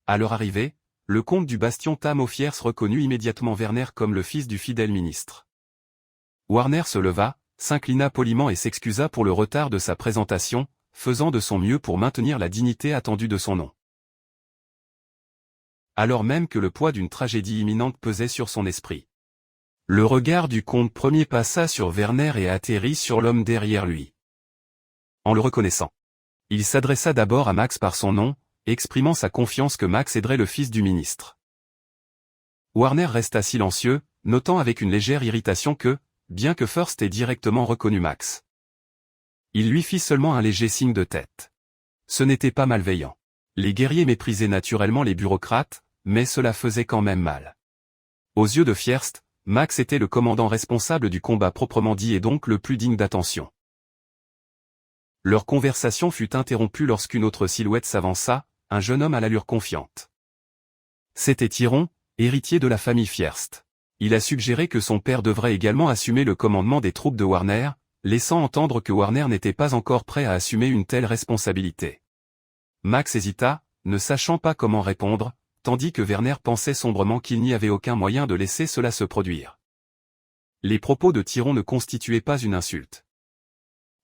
À leur arrivée, le comte du bastion Tam Offiers reconnut immédiatement Werner comme le fils du fidèle ministre. Werner se leva, s'inclina poliment et s'excusa pour le retard de sa présentation, faisant de son mieux pour maintenir la dignité attendue de son nom. Alors même que le poids d'une tragédie imminente pesait sur son esprit. Le regard du comte Ier passa sur Werner et atterrit sur l'homme derrière lui. En le reconnaissant, il s'adressa d'abord à Max par son nom, exprimant sa confiance que Max aiderait le fils du ministre. Werner resta silencieux, notant avec une légère irritation que, bien que Fürst ait directement reconnu Max, il lui fit seulement un léger signe de tête. Ce n'était pas malveillant. Les guerriers méprisaient naturellement les bureaucrates, mais cela faisait quand même mal. Aux yeux de Fierst, Max était le commandant responsable du combat proprement dit et donc le plus digne d'attention. Leur conversation fut interrompue lorsqu'une autre silhouette s'avança, un jeune homme à l'allure confiante. C'était Tyron, héritier de la famille Fierst. Il a suggéré que son père devrait également assumer le commandement des troupes de Werner, laissant entendre que Werner n'était pas encore prêt à assumer une telle responsabilité. Max hésita, ne sachant pas comment répondre, tandis que Werner pensait sombrement qu'il n'y avait aucun moyen de laisser cela se produire. Les propos de Tyron ne constituaient pas une insulte.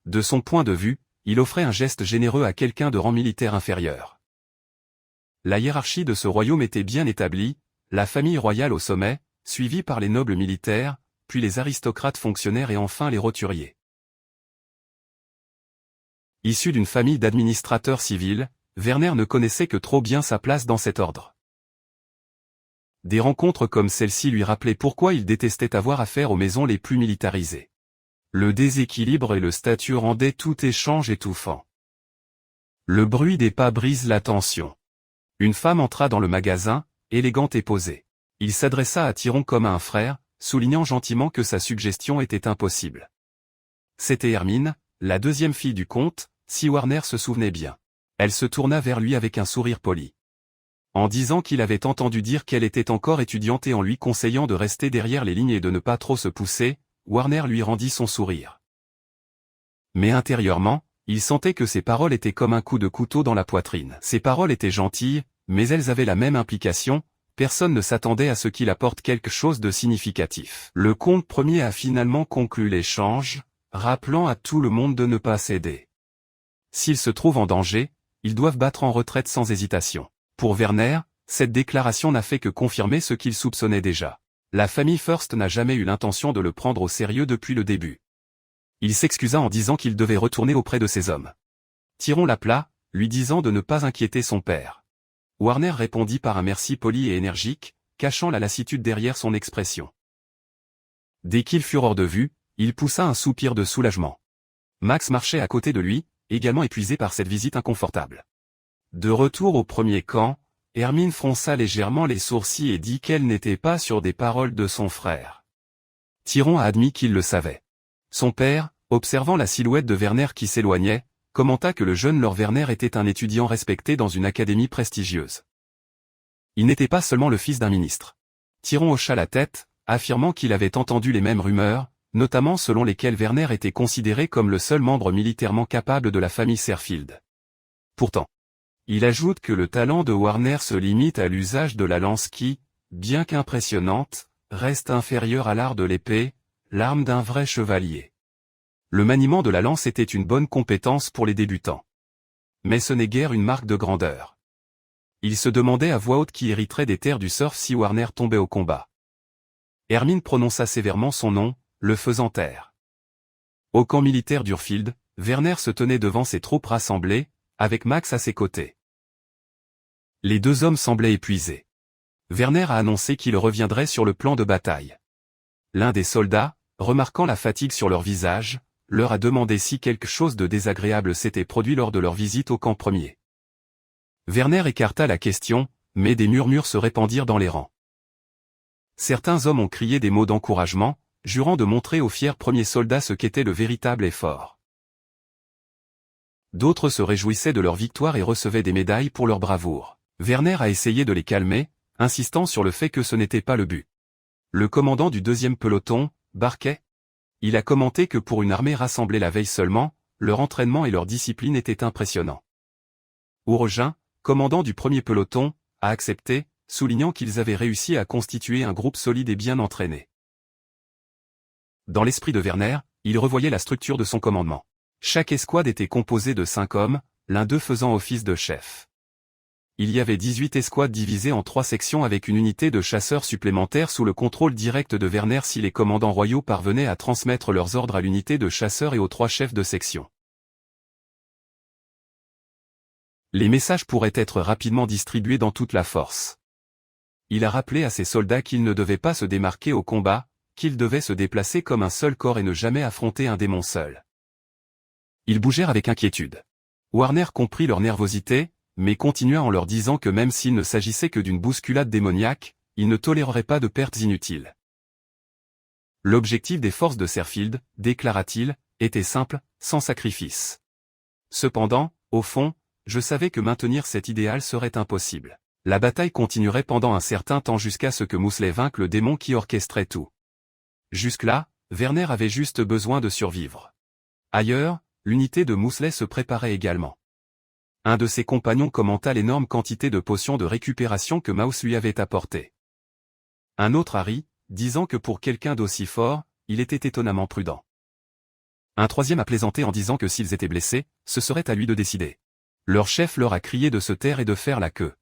De son point de vue, il offrait un geste généreux à quelqu'un de rang militaire inférieur. La hiérarchie de ce royaume était bien établie, la famille royale au sommet, suivie par les nobles militaires, puis les aristocrates fonctionnaires et enfin les roturiers. Issu d'une famille d'administrateurs civils, Werner ne connaissait que trop bien sa place dans cet ordre. Des rencontres comme celle-ci lui rappelaient pourquoi il détestait avoir affaire aux maisons les plus militarisées. Le déséquilibre et le statut rendaient tout échange étouffant. Le bruit des pas brise la tension. Une femme entra dans le magasin, élégante et posée. Il s'adressa à Tyron comme à un frère, soulignant gentiment que sa suggestion était impossible. C'était Hermine, la deuxième fille du comte, si Werner se souvenait bien. Elle se tourna vers lui avec un sourire poli. En disant qu'il avait entendu dire qu'elle était encore étudiante et en lui conseillant de rester derrière les lignes et de ne pas trop se pousser, Werner lui rendit son sourire. Mais intérieurement, il sentait que ses paroles étaient comme un coup de couteau dans la poitrine. Ses paroles étaient gentilles, mais elles avaient la même implication, personne ne s'attendait à ce qu'il apporte quelque chose de significatif. Le comte Ier a finalement conclu l'échange, rappelant à tout le monde de ne pas céder. S'ils se trouvent en danger, ils doivent battre en retraite sans hésitation. Pour Werner, cette déclaration n'a fait que confirmer ce qu'il soupçonnait déjà. La famille Fürst n'a jamais eu l'intention de le prendre au sérieux depuis le début. Il s'excusa en disant qu'il devait retourner auprès de ses hommes. Tyron l'appela, lui disant de ne pas inquiéter son père. Werner répondit par un merci poli et énergique, cachant la lassitude derrière son expression. Dès qu'ils furent hors de vue, il poussa un soupir de soulagement. Max marchait à côté de lui, également épuisé par cette visite inconfortable. De retour au premier camp, Hermine fronça légèrement les sourcils et dit qu'elle n'était pas sûre des paroles de son frère. Tyron a admis qu'il le savait. Son père, observant la silhouette de Werner qui s'éloignait, commenta que le jeune Lord Werner était un étudiant respecté dans une académie prestigieuse. Il n'était pas seulement le fils d'un ministre. Tyron hocha la tête, affirmant qu'il avait entendu les mêmes rumeurs, notamment selon lesquelles Werner était considéré comme le seul membre militairement capable de la famille Serfield. Pourtant, il ajoute que le talent de Werner se limite à l'usage de la lance qui, bien qu'impressionnante, reste inférieure à l'art de l'épée, l'arme d'un vrai chevalier. Le maniement de la lance était une bonne compétence pour les débutants. Mais ce n'est guère une marque de grandeur. Il se demandait à voix haute qui hériterait des terres du surf si Werner tombait au combat. Hermine prononça sévèrement son nom, le faisant taire. Au camp militaire d'Urfield, Werner se tenait devant ses troupes rassemblées, avec Max à ses côtés. Les deux hommes semblaient épuisés. Werner a annoncé qu'il reviendrait sur le plan de bataille. L'un des soldats, remarquant la fatigue sur leur visage, leur a demandé si quelque chose de désagréable s'était produit lors de leur visite au camp premier. Werner écarta la question, mais des murmures se répandirent dans les rangs. Certains hommes ont crié des mots d'encouragement, jurant de montrer aux fiers premiers soldats ce qu'était le véritable effort. D'autres se réjouissaient de leur victoire et recevaient des médailles pour leur bravoure. Werner a essayé de les calmer, insistant sur le fait que ce n'était pas le but. Le commandant du 2e peloton, Barquet, il a commenté que pour une armée rassemblée la veille seulement, leur entraînement et leur discipline étaient impressionnants. Ourogin, commandant du 1er peloton, a accepté, soulignant qu'ils avaient réussi à constituer un groupe solide et bien entraîné. Dans l'esprit de Werner, il revoyait la structure de son commandement. Chaque escouade était composée de 5 hommes, l'un d'eux faisant office de chef. Il y avait 18 escouades divisées en 3 sections avec une unité de chasseurs supplémentaires sous le contrôle direct de Werner si les commandants royaux parvenaient à transmettre leurs ordres à l'unité de chasseurs et aux 3 chefs de section. Les messages pourraient être rapidement distribués dans toute la force. Il a rappelé à ses soldats qu'ils ne devaient pas se démarquer au combat, qu'ils devaient se déplacer comme un seul corps et ne jamais affronter un démon seul. Ils bougèrent avec inquiétude. Werner comprit leur nervosité, mais continua en leur disant que même s'il ne s'agissait que d'une bousculade démoniaque, il ne tolérerait pas de pertes inutiles. L'objectif des forces de Serfield, déclara-t-il, était simple, sans sacrifice. Cependant, au fond, je savais que maintenir cet idéal serait impossible. La bataille continuerait pendant un certain temps jusqu'à ce que Mosley vainque le démon qui orchestrait tout. Jusque-là, Werner avait juste besoin de survivre. Ailleurs, l'unité de Mosley se préparait également. Un de ses compagnons commenta l'énorme quantité de potions de récupération que Maus lui avait apportées. Un autre a ri, disant que pour quelqu'un d'aussi fort, il était étonnamment prudent. Un troisième a plaisanté en disant que s'ils étaient blessés, ce serait à lui de décider. Leur chef leur a crié de se taire et de faire la queue.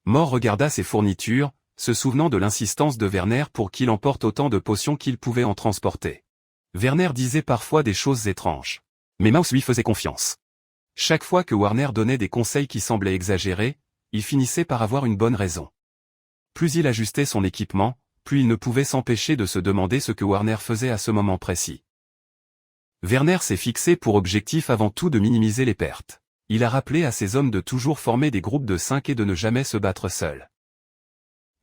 Mort regarda ses fournitures, se souvenant de l'insistance de Werner pour qu'il emporte autant de potions qu'il pouvait en transporter. Werner disait parfois des choses étranges. Mais Maus lui faisait confiance. Chaque fois que Werner donnait des conseils qui semblaient exagérés, il finissait par avoir une bonne raison. Plus il ajustait son équipement, plus il ne pouvait s'empêcher de se demander ce que Werner faisait à ce moment précis. Werner s'est fixé pour objectif avant tout de minimiser les pertes. Il a rappelé à ses hommes de toujours former des groupes de 5 et de ne jamais se battre seuls.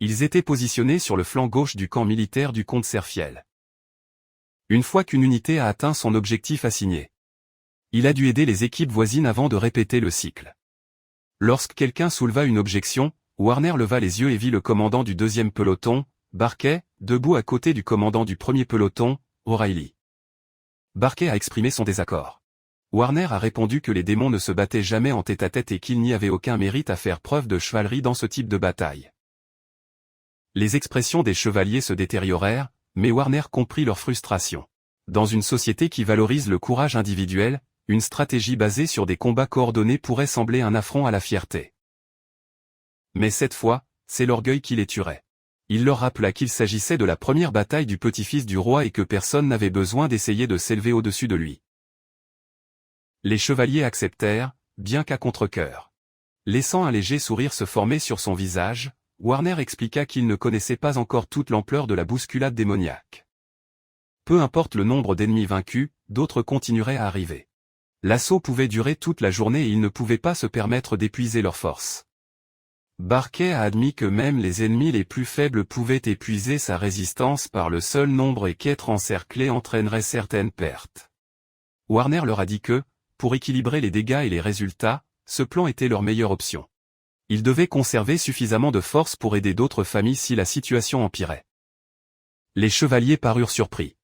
Ils étaient positionnés sur le flanc gauche du camp militaire du comte Serfiel. Une fois qu'une unité a atteint son objectif assigné, il a dû aider les équipes voisines avant de répéter le cycle. Lorsque quelqu'un souleva une objection, Werner leva les yeux et vit le commandant du 2e peloton, Barquet, debout à côté du commandant du 1er peloton, O'Reilly. Barquet a exprimé son désaccord. Werner a répondu que les démons ne se battaient jamais en tête-à-tête et qu'il n'y avait aucun mérite à faire preuve de chevalerie dans ce type de bataille. Les expressions des chevaliers se détériorèrent, mais Werner comprit leur frustration. Dans une société qui valorise le courage individuel, une stratégie basée sur des combats coordonnés pourrait sembler un affront à la fierté. Mais cette fois, c'est l'orgueil qui les tuerait. Il leur rappela qu'il s'agissait de la première bataille du petit-fils du roi et que personne n'avait besoin d'essayer de s'élever au-dessus de lui. Les chevaliers acceptèrent, bien qu'à contre-cœur. Laissant un léger sourire se former sur son visage, Werner expliqua qu'il ne connaissait pas encore toute l'ampleur de la bousculade démoniaque. Peu importe le nombre d'ennemis vaincus, d'autres continueraient à arriver. L'assaut pouvait durer toute la journée et ils ne pouvaient pas se permettre d'épuiser leurs forces. Barquet a admis que même les ennemis les plus faibles pouvaient épuiser sa résistance par le seul nombre et qu'être encerclé entraînerait certaines pertes. Werner leur a dit que, pour équilibrer les dégâts et les résultats, ce plan était leur meilleure option. Ils devaient conserver suffisamment de force pour aider d'autres familles si la situation empirait. Les chevaliers parurent surpris.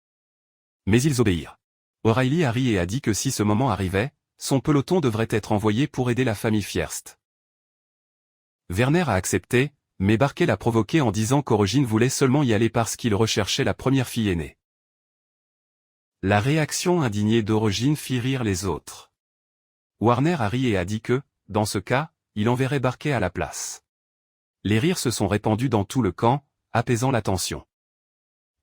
Mais ils obéirent. O'Reilly a ri et a dit que si ce moment arrivait, son peloton devrait être envoyé pour aider la famille Fierst. Werner a accepté, mais Barquet l'a provoqué en disant qu'Orogine voulait seulement y aller parce qu'il recherchait la première fille aînée. La réaction indignée d'Orogine fit rire les autres. Werner a ri et a dit que, dans ce cas, il enverrait Barquet à la place. Les rires se sont répandus dans tout le camp, apaisant la tension.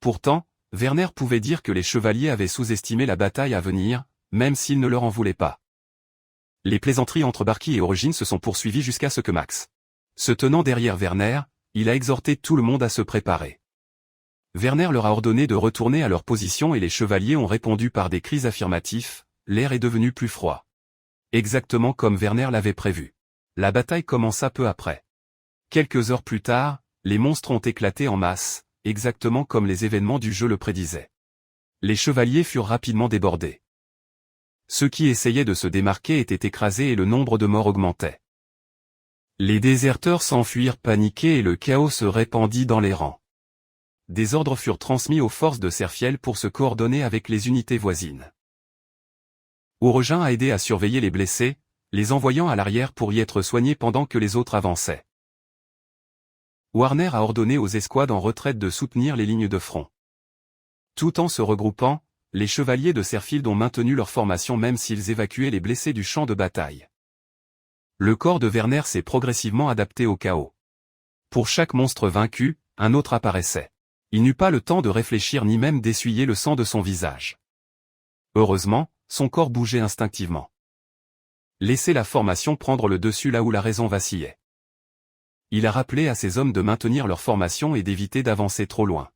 Pourtant, Werner pouvait dire que les chevaliers avaient sous-estimé la bataille à venir, même s'ils ne leur en voulaient pas. Les plaisanteries entre Barquet et Orogine se sont poursuivies jusqu'à ce que Max, se tenant derrière Werner, il a exhorté tout le monde à se préparer. Werner leur a ordonné de retourner à leur position et les chevaliers ont répondu par des cris affirmatifs, l'air est devenu plus froid. Exactement comme Werner l'avait prévu. La bataille commença peu après. Quelques heures plus tard, les monstres ont éclaté en masse, exactement comme les événements du jeu le prédisaient. Les chevaliers furent rapidement débordés. Ceux qui essayaient de se démarquer étaient écrasés et le nombre de morts augmentait. Les déserteurs s'enfuirent paniqués et le chaos se répandit dans les rangs. Des ordres furent transmis aux forces de Serfiel pour se coordonner avec les unités voisines. Aurogin a aidé à surveiller les blessés, les envoyant à l'arrière pour y être soignés pendant que les autres avançaient. Warner a ordonné aux escouades en retraite de soutenir les lignes de front. Tout en se regroupant, les chevaliers de Serfield ont maintenu leur formation même s'ils évacuaient les blessés du champ de bataille. Le corps de Werner s'est progressivement adapté au chaos. Pour chaque monstre vaincu, un autre apparaissait. Il n'eut pas le temps de réfléchir ni même d'essuyer le sang de son visage. Heureusement, son corps bougeait instinctivement. Laissez la formation prendre le dessus là où la raison vacillait. Il a rappelé à ses hommes de maintenir leur formation et d'éviter d'avancer trop loin.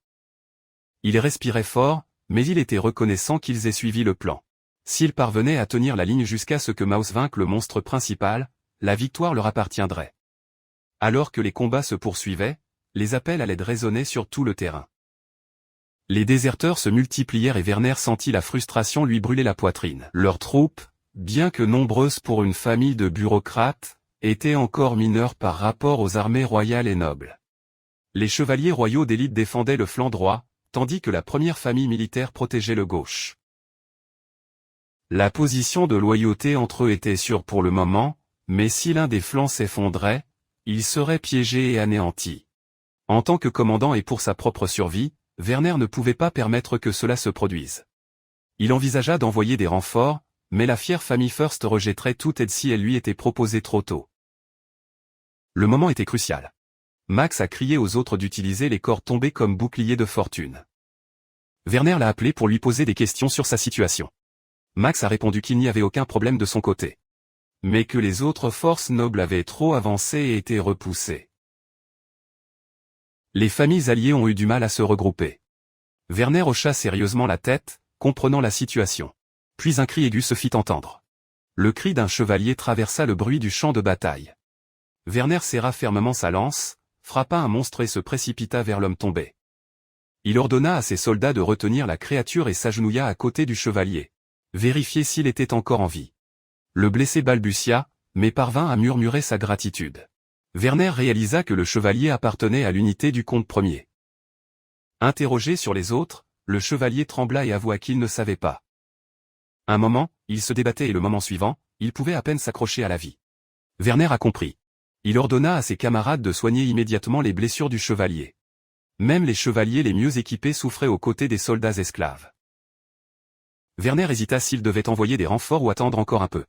Il respirait fort, mais il était reconnaissant qu'ils aient suivi le plan. S'ils parvenaient à tenir la ligne jusqu'à ce que Maus vainque le monstre principal, la victoire leur appartiendrait. Alors que les combats se poursuivaient, les appels à l'aide résonnaient sur tout le terrain. Les déserteurs se multiplièrent et Werner sentit la frustration lui brûler la poitrine. Leurs troupes, bien que nombreuses pour une famille de bureaucrates, étaient encore mineures par rapport aux armées royales et nobles. Les chevaliers royaux d'élite défendaient le flanc droit, tandis que la première famille militaire protégeait le gauche. La position de loyauté entre eux était sûre pour le moment, mais si l'un des flancs s'effondrait, il serait piégé et anéanti. En tant que commandant et pour sa propre survie, Werner ne pouvait pas permettre que cela se produise. Il envisagea d'envoyer des renforts, mais la fière famille First rejetterait toute aide si elle lui était proposée trop tôt. Le moment était crucial. Max a crié aux autres d'utiliser les corps tombés comme boucliers de fortune. Werner l'a appelé pour lui poser des questions sur sa situation. Max a répondu qu'il n'y avait aucun problème de son côté. Mais que les autres forces nobles avaient trop avancé et été repoussées. Les familles alliées ont eu du mal à se regrouper. Werner hocha sérieusement la tête, comprenant la situation. Puis un cri aigu se fit entendre. Le cri d'un chevalier traversa le bruit du champ de bataille. Werner serra fermement sa lance, frappa un monstre et se précipita vers l'homme tombé. Il ordonna à ses soldats de retenir la créature et s'agenouilla à côté du chevalier. Vérifier s'il était encore en vie. Le blessé balbutia, mais parvint à murmurer sa gratitude. Werner réalisa que le chevalier appartenait à l'unité du comte premier. Interrogé sur les autres, le chevalier trembla et avoua qu'il ne savait pas. Un moment, il se débattait et le moment suivant, il pouvait à peine s'accrocher à la vie. Werner a compris. Il ordonna à ses camarades de soigner immédiatement les blessures du chevalier. Même les chevaliers les mieux équipés souffraient aux côtés des soldats esclaves. Werner hésita s'il devait envoyer des renforts ou attendre encore un peu.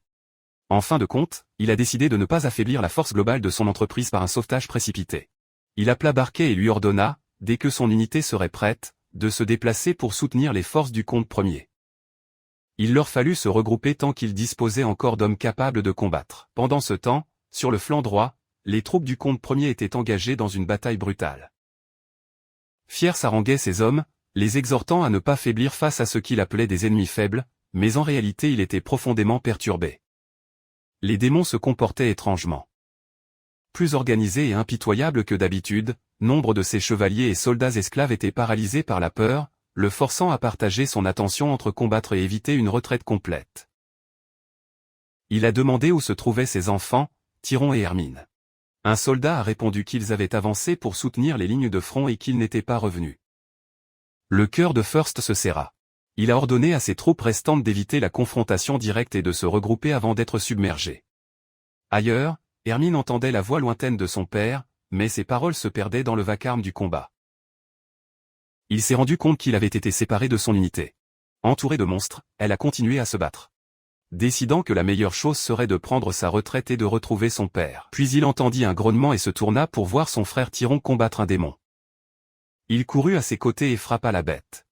En fin de compte, il a décidé de ne pas affaiblir la force globale de son entreprise par un sauvetage précipité. Il appela Barquet et lui ordonna, dès que son unité serait prête, de se déplacer pour soutenir les forces du comte premier. Il leur fallut se regrouper tant qu'ils disposaient encore d'hommes capables de combattre. Pendant ce temps, sur le flanc droit, les troupes du comte premier étaient engagées dans une bataille brutale. Fier s'haranguait ses hommes, les exhortant à ne pas faiblir face à ce qu'il appelait des ennemis faibles, mais en réalité il était profondément perturbé. Les démons se comportaient étrangement. Plus organisés et impitoyables que d'habitude, nombre de ses chevaliers et soldats esclaves étaient paralysés par la peur, le forçant à partager son attention entre combattre et éviter une retraite complète. Il a demandé où se trouvaient ses enfants, Tyron et Hermine. Un soldat a répondu qu'ils avaient avancé pour soutenir les lignes de front et qu'ils n'étaient pas revenus. Le cœur de First se serra. Il a ordonné à ses troupes restantes d'éviter la confrontation directe et de se regrouper avant d'être submergés. Ailleurs, Hermine entendait la voix lointaine de son père, mais ses paroles se perdaient dans le vacarme du combat. Il s'est rendu compte qu'il avait été séparé de son unité. Entourée de monstres, elle a continué à se battre. Décidant que la meilleure chose serait de prendre sa retraite et de retrouver son père. Puis il entendit un grognement et se tourna pour voir son frère Tyron combattre un démon. Il courut à ses côtés et frappa la bête.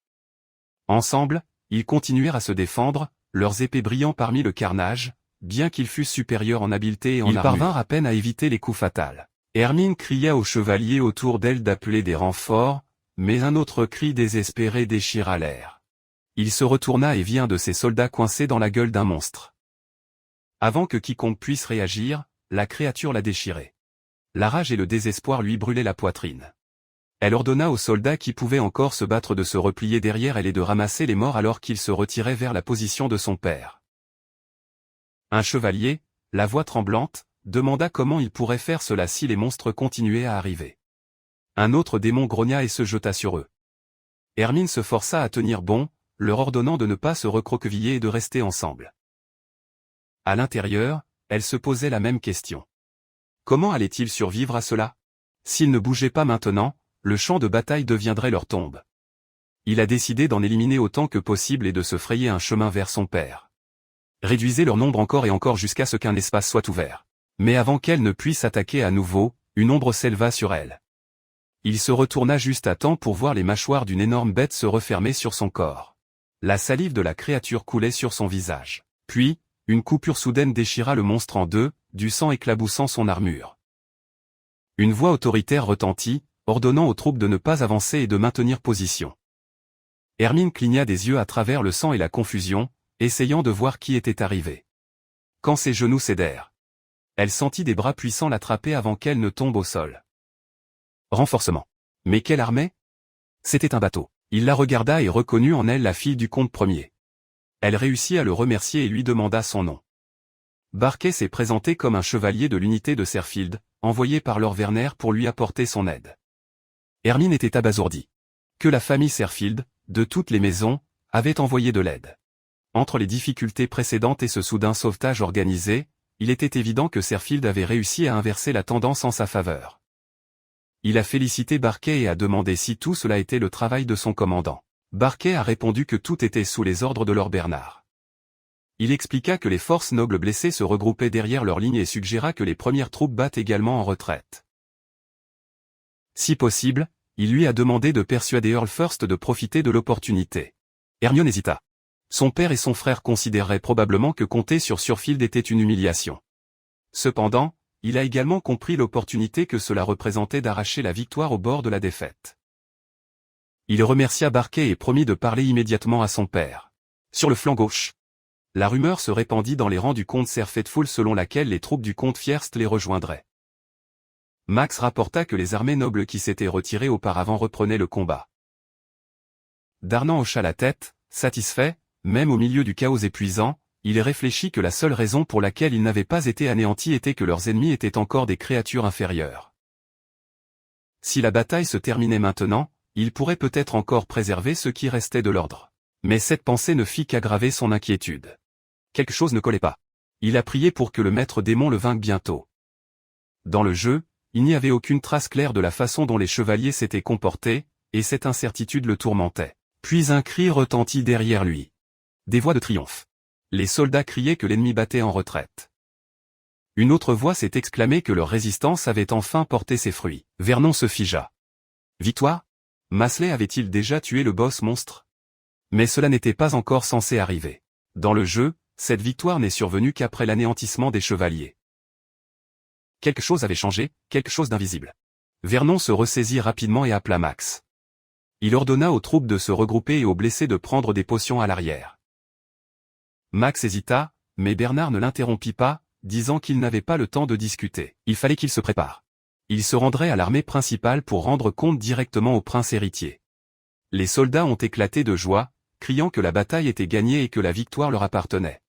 Ensemble, ils continuèrent à se défendre, leurs épées brillant parmi le carnage, bien qu'ils fussent supérieurs en habileté et en armure. Ils parvinrent à peine à éviter les coups fatals. Hermine cria aux chevaliers autour d'elle d'appeler des renforts, mais un autre cri désespéré déchira l'air. Il se retourna et vit un de ses soldats coincé dans la gueule d'un monstre. Avant que quiconque puisse réagir, la créature l'a déchiré. La rage et le désespoir lui brûlaient la poitrine. Elle ordonna aux soldats qui pouvaient encore se battre de se replier derrière elle et de ramasser les morts alors qu'il se retirait vers la position de son père. Un chevalier, la voix tremblante, demanda comment il pourrait faire cela si les monstres continuaient à arriver. Un autre démon grogna et se jeta sur eux. Hermine se força à tenir bon, leur ordonnant de ne pas se recroqueviller et de rester ensemble. À l'intérieur, elle se posait la même question. Comment allaient-ils survivre à cela? S'ils ne bougeaient pas maintenant, le champ de bataille deviendrait leur tombe. Il a décidé d'en éliminer autant que possible et de se frayer un chemin vers son père. Réduisez leur nombre encore et encore jusqu'à ce qu'un espace soit ouvert. Mais avant qu'elle ne puisse attaquer à nouveau, une ombre s'éleva sur elle. Il se retourna juste à temps pour voir les mâchoires d'une énorme bête se refermer sur son corps. La salive de la créature coulait sur son visage. Puis, une coupure soudaine déchira le monstre en deux, du sang éclaboussant son armure. Une voix autoritaire retentit, ordonnant aux troupes de ne pas avancer et de maintenir position. Hermine cligna des yeux à travers le sang et la confusion, essayant de voir qui était arrivé. Quand ses genoux cédèrent, elle sentit des bras puissants l'attraper avant qu'elle ne tombe au sol. Renforcement. Mais quelle armée? C'était un bateau. Il la regarda et reconnut en elle la fille du comte premier. Elle réussit à le remercier et lui demanda son nom. Barquet s'est présenté comme un chevalier de l'unité de Serfield, envoyé par Lord Werner pour lui apporter son aide. Hermine était abasourdie. Que la famille Serfield, de toutes les maisons, avait envoyé de l'aide. Entre les difficultés précédentes et ce soudain sauvetage organisé, il était évident que Serfield avait réussi à inverser la tendance en sa faveur. Il a félicité Barquet et a demandé si tout cela était le travail de son commandant. Barquet a répondu que tout était sous les ordres de Lord Bernard. Il expliqua que les forces nobles blessées se regroupaient derrière leur ligne et suggéra que les premières troupes battent également en retraite. Si possible, il lui a demandé de persuader Earl First de profiter de l'opportunité. Hermione hésita. Son père et son frère considéreraient probablement que compter sur Serfield était une humiliation. Cependant, il a également compris l'opportunité que cela représentait d'arracher la victoire au bord de la défaite. Il remercia Barquet et promit de parler immédiatement à son père. Sur le flanc gauche, la rumeur se répandit dans les rangs du comte Ser Faithful selon laquelle les troupes du comte Fierst les rejoindraient. Max rapporta que les armées nobles qui s'étaient retirées auparavant reprenaient le combat. Darnan hocha la tête, satisfait, même au milieu du chaos épuisant, il réfléchit que la seule raison pour laquelle ils n'avaient pas été anéantis était que leurs ennemis étaient encore des créatures inférieures. Si la bataille se terminait maintenant, il pourrait peut-être encore préserver ce qui restait de l'ordre. Mais cette pensée ne fit qu'aggraver son inquiétude. Quelque chose ne collait pas. Il a prié pour que le maître démon le vainque bientôt. Dans le jeu, il n'y avait aucune trace claire de la façon dont les chevaliers s'étaient comportés, et cette incertitude le tourmentait. Puis un cri retentit derrière lui. Des voix de triomphe. Les soldats criaient que l'ennemi battait en retraite. Une autre voix s'est exclamée que leur résistance avait enfin porté ses fruits. Vernon se figea. Victoire? Masley avait-il déjà tué le boss monstre? Mais cela n'était pas encore censé arriver. Dans le jeu, cette victoire n'est survenue qu'après l'anéantissement des chevaliers. Quelque chose avait changé, quelque chose d'invisible. Vernon se ressaisit rapidement et appela Max. Il ordonna aux troupes de se regrouper et aux blessés de prendre des potions à l'arrière. Max hésita, mais Bernard ne l'interrompit pas, disant qu'il n'avait pas le temps de discuter. Il fallait qu'il se prépare. Il se rendrait à l'armée principale pour rendre compte directement au prince héritier. Les soldats ont éclaté de joie, criant que la bataille était gagnée et que la victoire leur appartenait.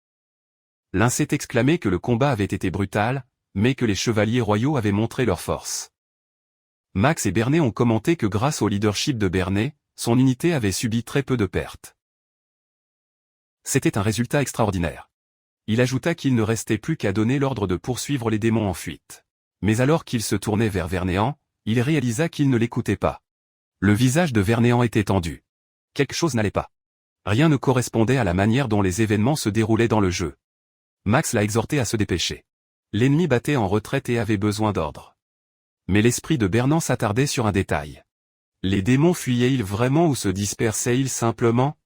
L'un s'est exclamé que le combat avait été brutal, mais que les chevaliers royaux avaient montré leur force. Max et Bernet ont commenté que grâce au leadership de Bernet, son unité avait subi très peu de pertes. C'était un résultat extraordinaire. Il ajouta qu'il ne restait plus qu'à donner l'ordre de poursuivre les démons en fuite. Mais alors qu'il se tournait vers Vernéan, il réalisa qu'il ne l'écoutait pas. Le visage de Vernéan était tendu. Quelque chose n'allait pas. Rien ne correspondait à la manière dont les événements se déroulaient dans le jeu. Max l'a exhorté à se dépêcher. L'ennemi battait en retraite et avait besoin d'ordre. Mais l'esprit de Bernan s'attardait sur un détail. Les démons fuyaient-ils vraiment ou se dispersaient-ils simplement?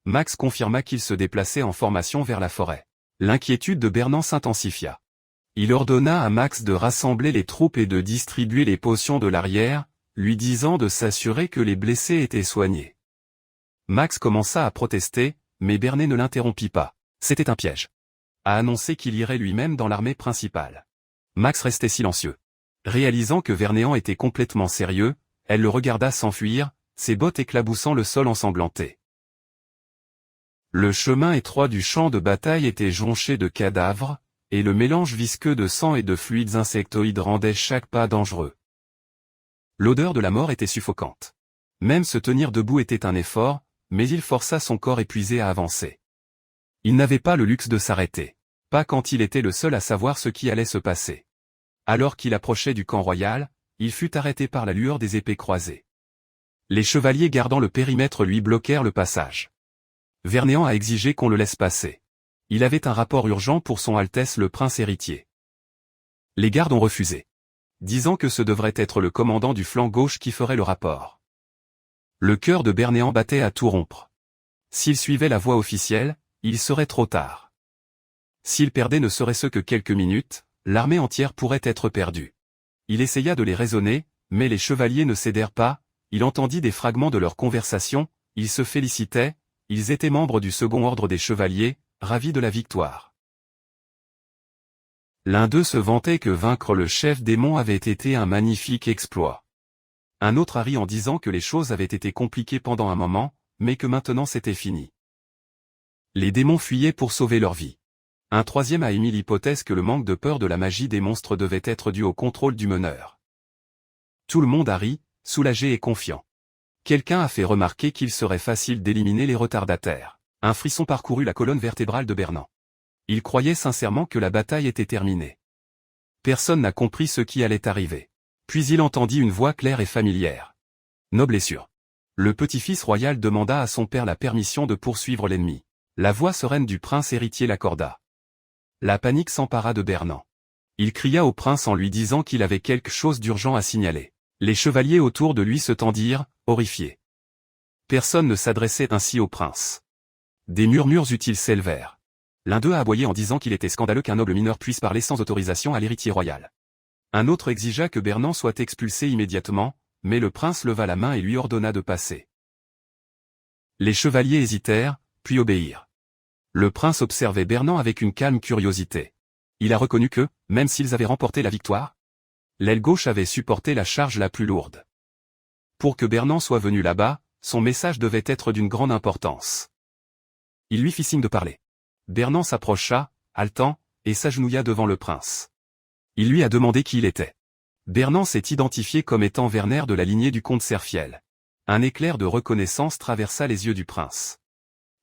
Max confirma qu'ils se déplaçaient en formation vers la forêt. L'inquiétude de Bernan s'intensifia. Il ordonna à Max de rassembler les troupes et de distribuer les potions de l'arrière, lui disant de s'assurer que les blessés étaient soignés. Max commença à protester, mais Bernet ne l'interrompit pas. C'était un piège. A annoncé qu'il irait lui-même dans l'armée principale. Max restait silencieux. Réalisant que Vernéan était complètement sérieux, elle le regarda s'enfuir, ses bottes éclaboussant le sol ensanglanté. Le chemin étroit du champ de bataille était jonché de cadavres, et le mélange visqueux de sang et de fluides insectoïdes rendait chaque pas dangereux. L'odeur de la mort était suffocante. Même se tenir debout était un effort, mais il força son corps épuisé à avancer. Il n'avait pas le luxe de s'arrêter. Pas quand il était le seul à savoir ce qui allait se passer. Alors qu'il approchait du camp royal, il fut arrêté par la lueur des épées croisées. Les chevaliers gardant le périmètre lui bloquèrent le passage. Vernéan a exigé qu'on le laisse passer. Il avait un rapport urgent pour son Altesse le prince héritier. Les gardes ont refusé, disant que ce devrait être le commandant du flanc gauche qui ferait le rapport. Le cœur de Bernéan battait à tout rompre. S'il suivait la voie officielle, il serait trop tard. S'il perdait ne serait-ce que quelques minutes, l'armée entière pourrait être perdue. Il essaya de les raisonner, mais les chevaliers ne cédèrent pas, il entendit des fragments de leur conversation, ils se félicitaient, ils étaient membres du second ordre des chevaliers, ravis de la victoire. L'un d'eux se vantait que vaincre le chef démon avait été un magnifique exploit. Un autre a ri en disant que les choses avaient été compliquées pendant un moment, mais que maintenant c'était fini. Les démons fuyaient pour sauver leur vie. Un troisième a émis l'hypothèse que le manque de peur de la magie des monstres devait être dû au contrôle du meneur. Tout le monde a ri, soulagé et confiant. Quelqu'un a fait remarquer qu'il serait facile d'éliminer les retardataires. Un frisson parcourut la colonne vertébrale de Bernan. Il croyait sincèrement que la bataille était terminée. Personne n'a compris ce qui allait arriver. Puis il entendit une voix claire et familière. Noble et sûr. Le petit-fils royal demanda à son père la permission de poursuivre l'ennemi. La voix sereine du prince héritier l'accorda. La panique s'empara de Bernan. Il cria au prince en lui disant qu'il avait quelque chose d'urgent à signaler. Les chevaliers autour de lui se tendirent, horrifiés. Personne ne s'adressait ainsi au prince. Des murmures utiles s'élevèrent. L'un d'eux a aboyé en disant qu'il était scandaleux qu'un noble mineur puisse parler sans autorisation à l'héritier royal. Un autre exigea que Bernan soit expulsé immédiatement, mais le prince leva la main et lui ordonna de passer. Les chevaliers hésitèrent, puis obéirent. Le prince observait Bernan avec une calme curiosité. Il a reconnu que, même s'ils avaient remporté la victoire, l'aile gauche avait supporté la charge la plus lourde. Pour que Bernan soit venu là-bas, son message devait être d'une grande importance. Il lui fit signe de parler. Bernan s'approcha, haletant, et s'agenouilla devant le prince. Il lui a demandé qui il était. Bernan s'est identifié comme étant Werner de la lignée du comte Serfiel. Un éclair de reconnaissance traversa les yeux du prince.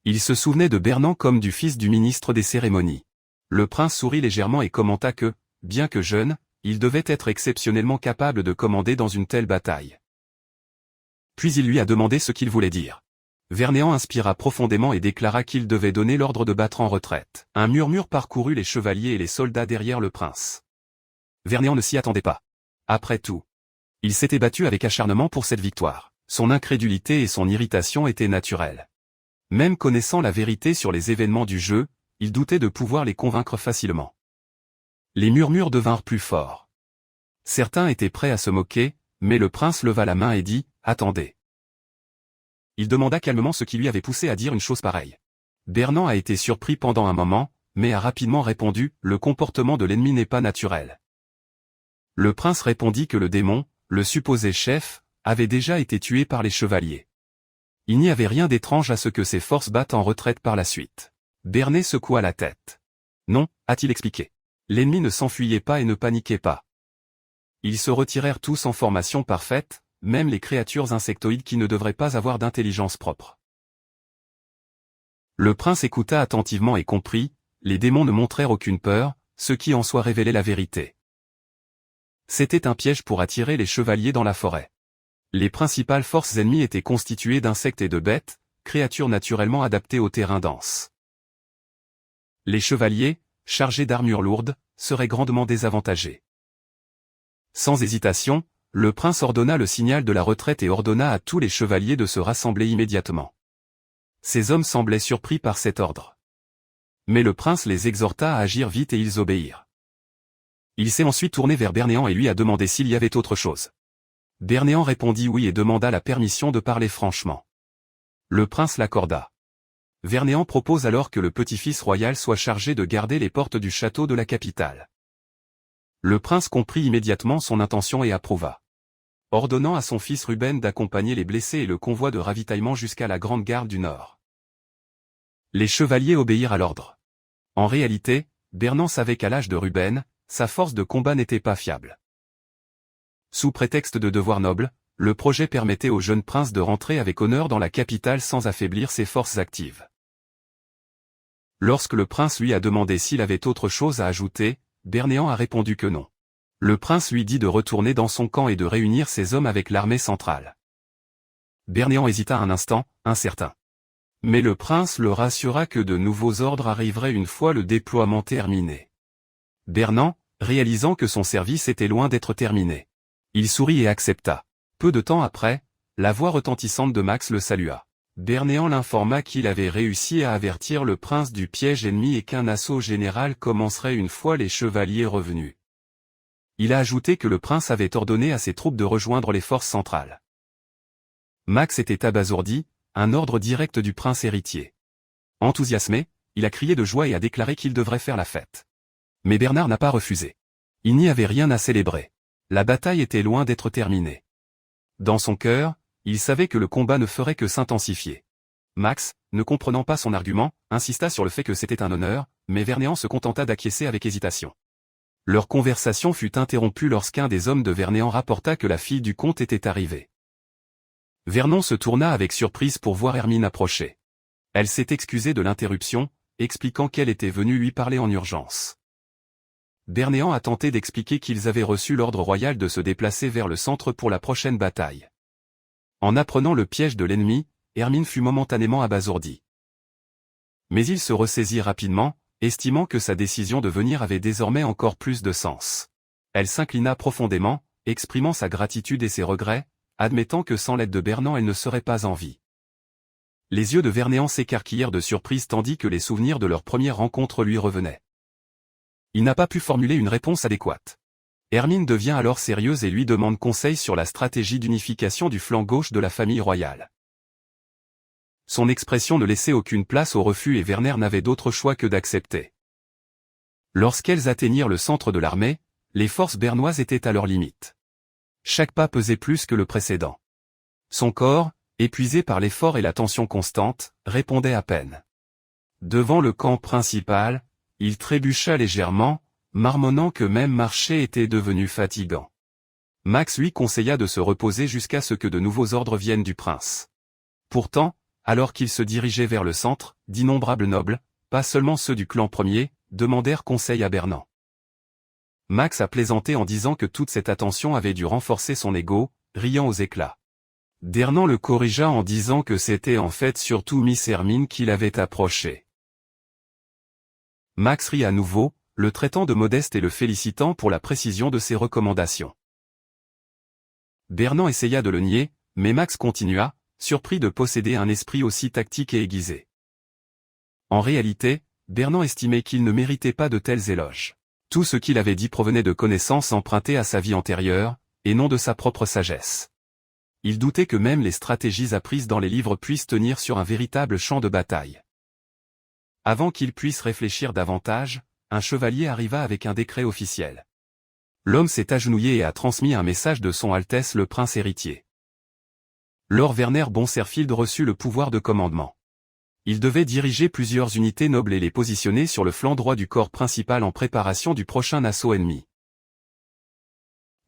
Il se souvenait de Bernan comme du fils du ministre des cérémonies. Le prince sourit légèrement et commenta que, bien que jeune, il devait être exceptionnellement capable de commander dans une telle bataille. Puis il lui a demandé ce qu'il voulait dire. Vernéan inspira profondément et déclara qu'il devait donner l'ordre de battre en retraite. Un murmure parcourut les chevaliers et les soldats derrière le prince. Vernéan ne s'y attendait pas. Après tout, il s'était battu avec acharnement pour cette victoire. Son incrédulité et son irritation étaient naturelles. Même connaissant la vérité sur les événements du jeu, il doutait de pouvoir les convaincre facilement. Les murmures devinrent plus forts. Certains étaient prêts à se moquer, mais le prince leva la main et dit « Attendez ». Il demanda calmement ce qui lui avait poussé à dire une chose pareille. Bernan a été surpris pendant un moment, mais a rapidement répondu « Le comportement de l'ennemi n'est pas naturel ». Le prince répondit que le démon, le supposé chef, avait déjà été tué par les chevaliers. Il n'y avait rien d'étrange à ce que ses forces battent en retraite par la suite. Bernet secoua la tête. Non, a-t-il expliqué. L'ennemi ne s'enfuyait pas et ne paniquait pas. Ils se retirèrent tous en formation parfaite, même les créatures insectoïdes qui ne devraient pas avoir d'intelligence propre. Le prince écouta attentivement et comprit, les démons ne montrèrent aucune peur, ce qui en soi révélait la vérité. C'était un piège pour attirer les chevaliers dans la forêt. Les principales forces ennemies étaient constituées d'insectes et de bêtes, créatures naturellement adaptées aux terrains denses. Les chevaliers, chargés d'armures lourdes, seraient grandement désavantagés. Sans hésitation, le prince ordonna le signal de la retraite et ordonna à tous les chevaliers de se rassembler immédiatement. Ces hommes semblaient surpris par cet ordre. Mais le prince les exhorta à agir vite et ils obéirent. Il s'est ensuite tourné vers Bernéan et lui a demandé s'il y avait autre chose. Bernéan répondit oui et demanda la permission de parler franchement. Le prince l'accorda. Vernéan propose alors que le petit-fils royal soit chargé de garder les portes du château de la capitale. Le prince comprit immédiatement son intention et approuva, ordonnant à son fils Ruben d'accompagner les blessés et le convoi de ravitaillement jusqu'à la grande gare du Nord. Les chevaliers obéirent à l'ordre. En réalité, Bernan savait qu'à l'âge de Ruben, sa force de combat n'était pas fiable. Sous prétexte de devoir noble, le projet permettait au jeune prince de rentrer avec honneur dans la capitale sans affaiblir ses forces actives. Lorsque le prince lui a demandé s'il avait autre chose à ajouter, Bernéan a répondu que non. Le prince lui dit de retourner dans son camp et de réunir ses hommes avec l'armée centrale. Bernéan hésita un instant, incertain. Mais le prince le rassura que de nouveaux ordres arriveraient une fois le déploiement terminé. Bernan, réalisant que son service était loin d'être terminé. Il sourit et accepta. Peu de temps après, la voix retentissante de Max le salua. Bernéan l'informa qu'il avait réussi à avertir le prince du piège ennemi et qu'un assaut général commencerait une fois les chevaliers revenus. Il a ajouté que le prince avait ordonné à ses troupes de rejoindre les forces centrales. Max était abasourdi, un ordre direct du prince héritier. Enthousiasmé, il a crié de joie et a déclaré qu'il devrait faire la fête. Mais Bernard n'a pas refusé. Il n'y avait rien à célébrer. La bataille était loin d'être terminée. Dans son cœur, il savait que le combat ne ferait que s'intensifier. Max, ne comprenant pas son argument, insista sur le fait que c'était un honneur, mais Vernéan se contenta d'acquiescer avec hésitation. Leur conversation fut interrompue lorsqu'un des hommes de Vernéan rapporta que la fille du comte était arrivée. Vernon se tourna avec surprise pour voir Hermine approcher. Elle s'est excusée de l'interruption, expliquant qu'elle était venue lui parler en urgence. Bernéan a tenté d'expliquer qu'ils avaient reçu l'ordre royal de se déplacer vers le centre pour la prochaine bataille. En apprenant le piège de l'ennemi, Hermine fut momentanément abasourdie. Mais il se ressaisit rapidement, estimant que sa décision de venir avait désormais encore plus de sens. Elle s'inclina profondément, exprimant sa gratitude et ses regrets, admettant que sans l'aide de Bernan elle ne serait pas en vie. Les yeux de Vernéan s'écarquillèrent de surprise tandis que les souvenirs de leur première rencontre lui revenaient. Il n'a pas pu formuler une réponse adéquate. Hermine devient alors sérieuse et lui demande conseil sur la stratégie d'unification du flanc gauche de la famille royale. Son expression ne laissait aucune place au refus et Werner n'avait d'autre choix que d'accepter. Lorsqu'elles atteignirent le centre de l'armée, les forces bernoises étaient à leur limite. Chaque pas pesait plus que le précédent. Son corps, épuisé par l'effort et la tension constante, répondait à peine. Devant le camp principal, il trébucha légèrement, marmonnant que même marcher était devenu fatigant. Max lui conseilla de se reposer jusqu'à ce que de nouveaux ordres viennent du prince. Pourtant, alors qu'il se dirigeait vers le centre, d'innombrables nobles, pas seulement ceux du clan premier, demandèrent conseil à Bernan. Max a plaisanté en disant que toute cette attention avait dû renforcer son ego, riant aux éclats. Bernan le corrigea en disant que c'était en fait surtout Miss Hermine qui l'avait approché. Max rit à nouveau, le traitant de modeste et le félicitant pour la précision de ses recommandations. Bernan essaya de le nier, mais Max continua, surpris de posséder un esprit aussi tactique et aiguisé. En réalité, Bernan estimait qu'il ne méritait pas de tels éloges. Tout ce qu'il avait dit provenait de connaissances empruntées à sa vie antérieure, et non de sa propre sagesse. Il doutait que même les stratégies apprises dans les livres puissent tenir sur un véritable champ de bataille. Avant qu'il puisse réfléchir davantage, un chevalier arriva avec un décret officiel. L'homme s'est agenouillé et a transmis un message de son Altesse le prince héritier. Lord Werner Bonserfield reçut le pouvoir de commandement. Il devait diriger plusieurs unités nobles et les positionner sur le flanc droit du corps principal en préparation du prochain assaut ennemi.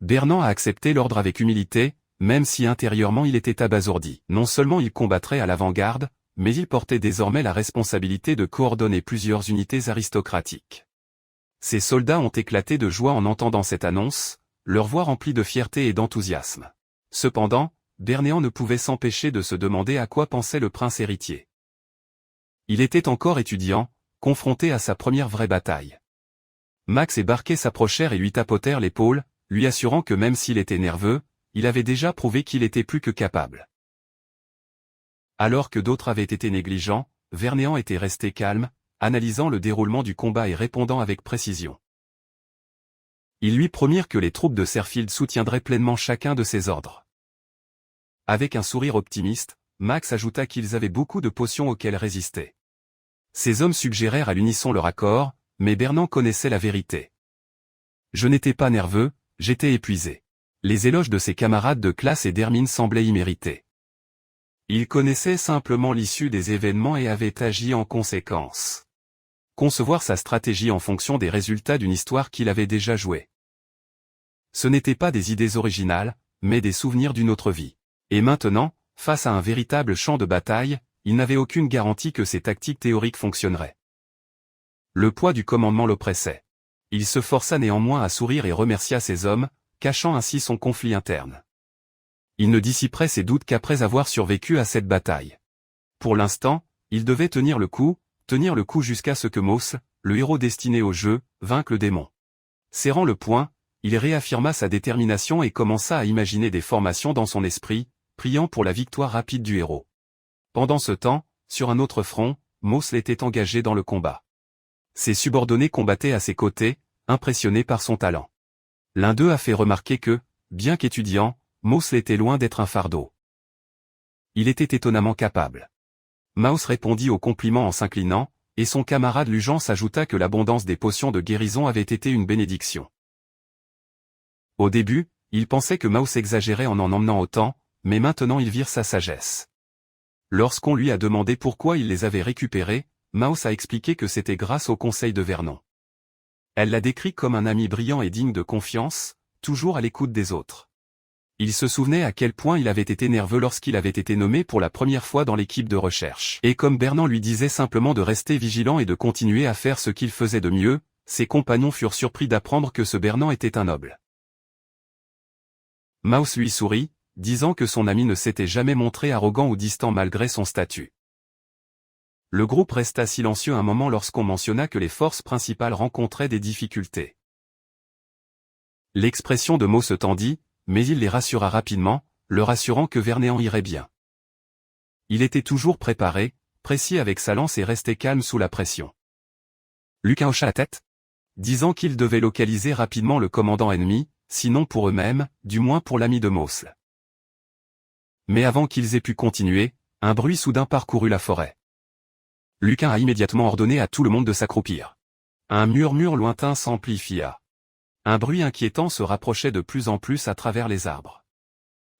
Bernan a accepté l'ordre avec humilité, même si intérieurement il était abasourdi. Non seulement il combattrait à l'avant-garde, mais il portait désormais la responsabilité de coordonner plusieurs unités aristocratiques. Ses soldats ont éclaté de joie en entendant cette annonce, leur voix remplie de fierté et d'enthousiasme. Cependant, Bernéan ne pouvait s'empêcher de se demander à quoi pensait le prince héritier. Il était encore étudiant, confronté à sa première vraie bataille. Max et Barquet s'approchèrent et lui tapotèrent l'épaule, lui assurant que même s'il était nerveux, il avait déjà prouvé qu'il était plus que capable. Alors que d'autres avaient été négligents, Vernéan était resté calme, analysant le déroulement du combat et répondant avec précision. Ils lui promirent que les troupes de Serfield soutiendraient pleinement chacun de ses ordres. Avec un sourire optimiste, Max ajouta qu'ils avaient beaucoup de potions auxquelles résister. Ces hommes suggérèrent à l'unisson leur accord, mais Bernan connaissait la vérité. Je n'étais pas nerveux, j'étais épuisé. Les éloges de ses camarades de classe et d'Hermine semblaient immérités. Il connaissait simplement l'issue des événements et avait agi en conséquence. Concevoir sa stratégie en fonction des résultats d'une histoire qu'il avait déjà jouée. Ce n'étaient pas des idées originales, mais des souvenirs d'une autre vie. Et maintenant, face à un véritable champ de bataille, il n'avait aucune garantie que ses tactiques théoriques fonctionneraient. Le poids du commandement l'oppressait. Il se força néanmoins à sourire et remercia ses hommes, cachant ainsi son conflit interne. Il ne dissiperait ses doutes qu'après avoir survécu à cette bataille. Pour l'instant, il devait tenir le coup jusqu'à ce que Moss, le héros destiné au jeu, vainque le démon. Serrant le poing, il réaffirma sa détermination et commença à imaginer des formations dans son esprit, priant pour la victoire rapide du héros. Pendant ce temps, sur un autre front, Moss était engagé dans le combat. Ses subordonnés combattaient à ses côtés, impressionnés par son talent. L'un d'eux a fait remarquer que, bien qu'étudiant, Moss était loin d'être un fardeau. Il était étonnamment capable. Moss répondit au compliment en s'inclinant, et son camarade Lugence ajouta que l'abondance des potions de guérison avait été une bénédiction. Au début, il pensait que Moss exagérait en emmenant autant, mais maintenant ils virent sa sagesse. Lorsqu'on lui a demandé pourquoi il les avait récupérés, Moss a expliqué que c'était grâce au conseil de Vernon. Elle l'a décrit comme un ami brillant et digne de confiance, toujours à l'écoute des autres. Il se souvenait à quel point il avait été nerveux lorsqu'il avait été nommé pour la première fois dans l'équipe de recherche. Et comme Bernan lui disait simplement de rester vigilant et de continuer à faire ce qu'il faisait de mieux, ses compagnons furent surpris d'apprendre que ce Bernan était un noble. Moss lui sourit, disant que son ami ne s'était jamais montré arrogant ou distant malgré son statut. Le groupe resta silencieux un moment lorsqu'on mentionna que les forces principales rencontraient des difficultés. L'expression de Moss se tendit, mais il les rassura rapidement, leur assurant que Vernéan irait bien. Il était toujours préparé, précis avec sa lance et restait calme sous la pression. Lucan hocha la tête, disant qu'ils devaient localiser rapidement le commandant ennemi, sinon pour eux-mêmes, du moins pour l'ami de Moss. Mais avant qu'ils aient pu continuer, un bruit soudain parcourut la forêt. Lucan a immédiatement ordonné à tout le monde de s'accroupir. Un murmure lointain s'amplifia. Un bruit inquiétant se rapprochait de plus en plus à travers les arbres.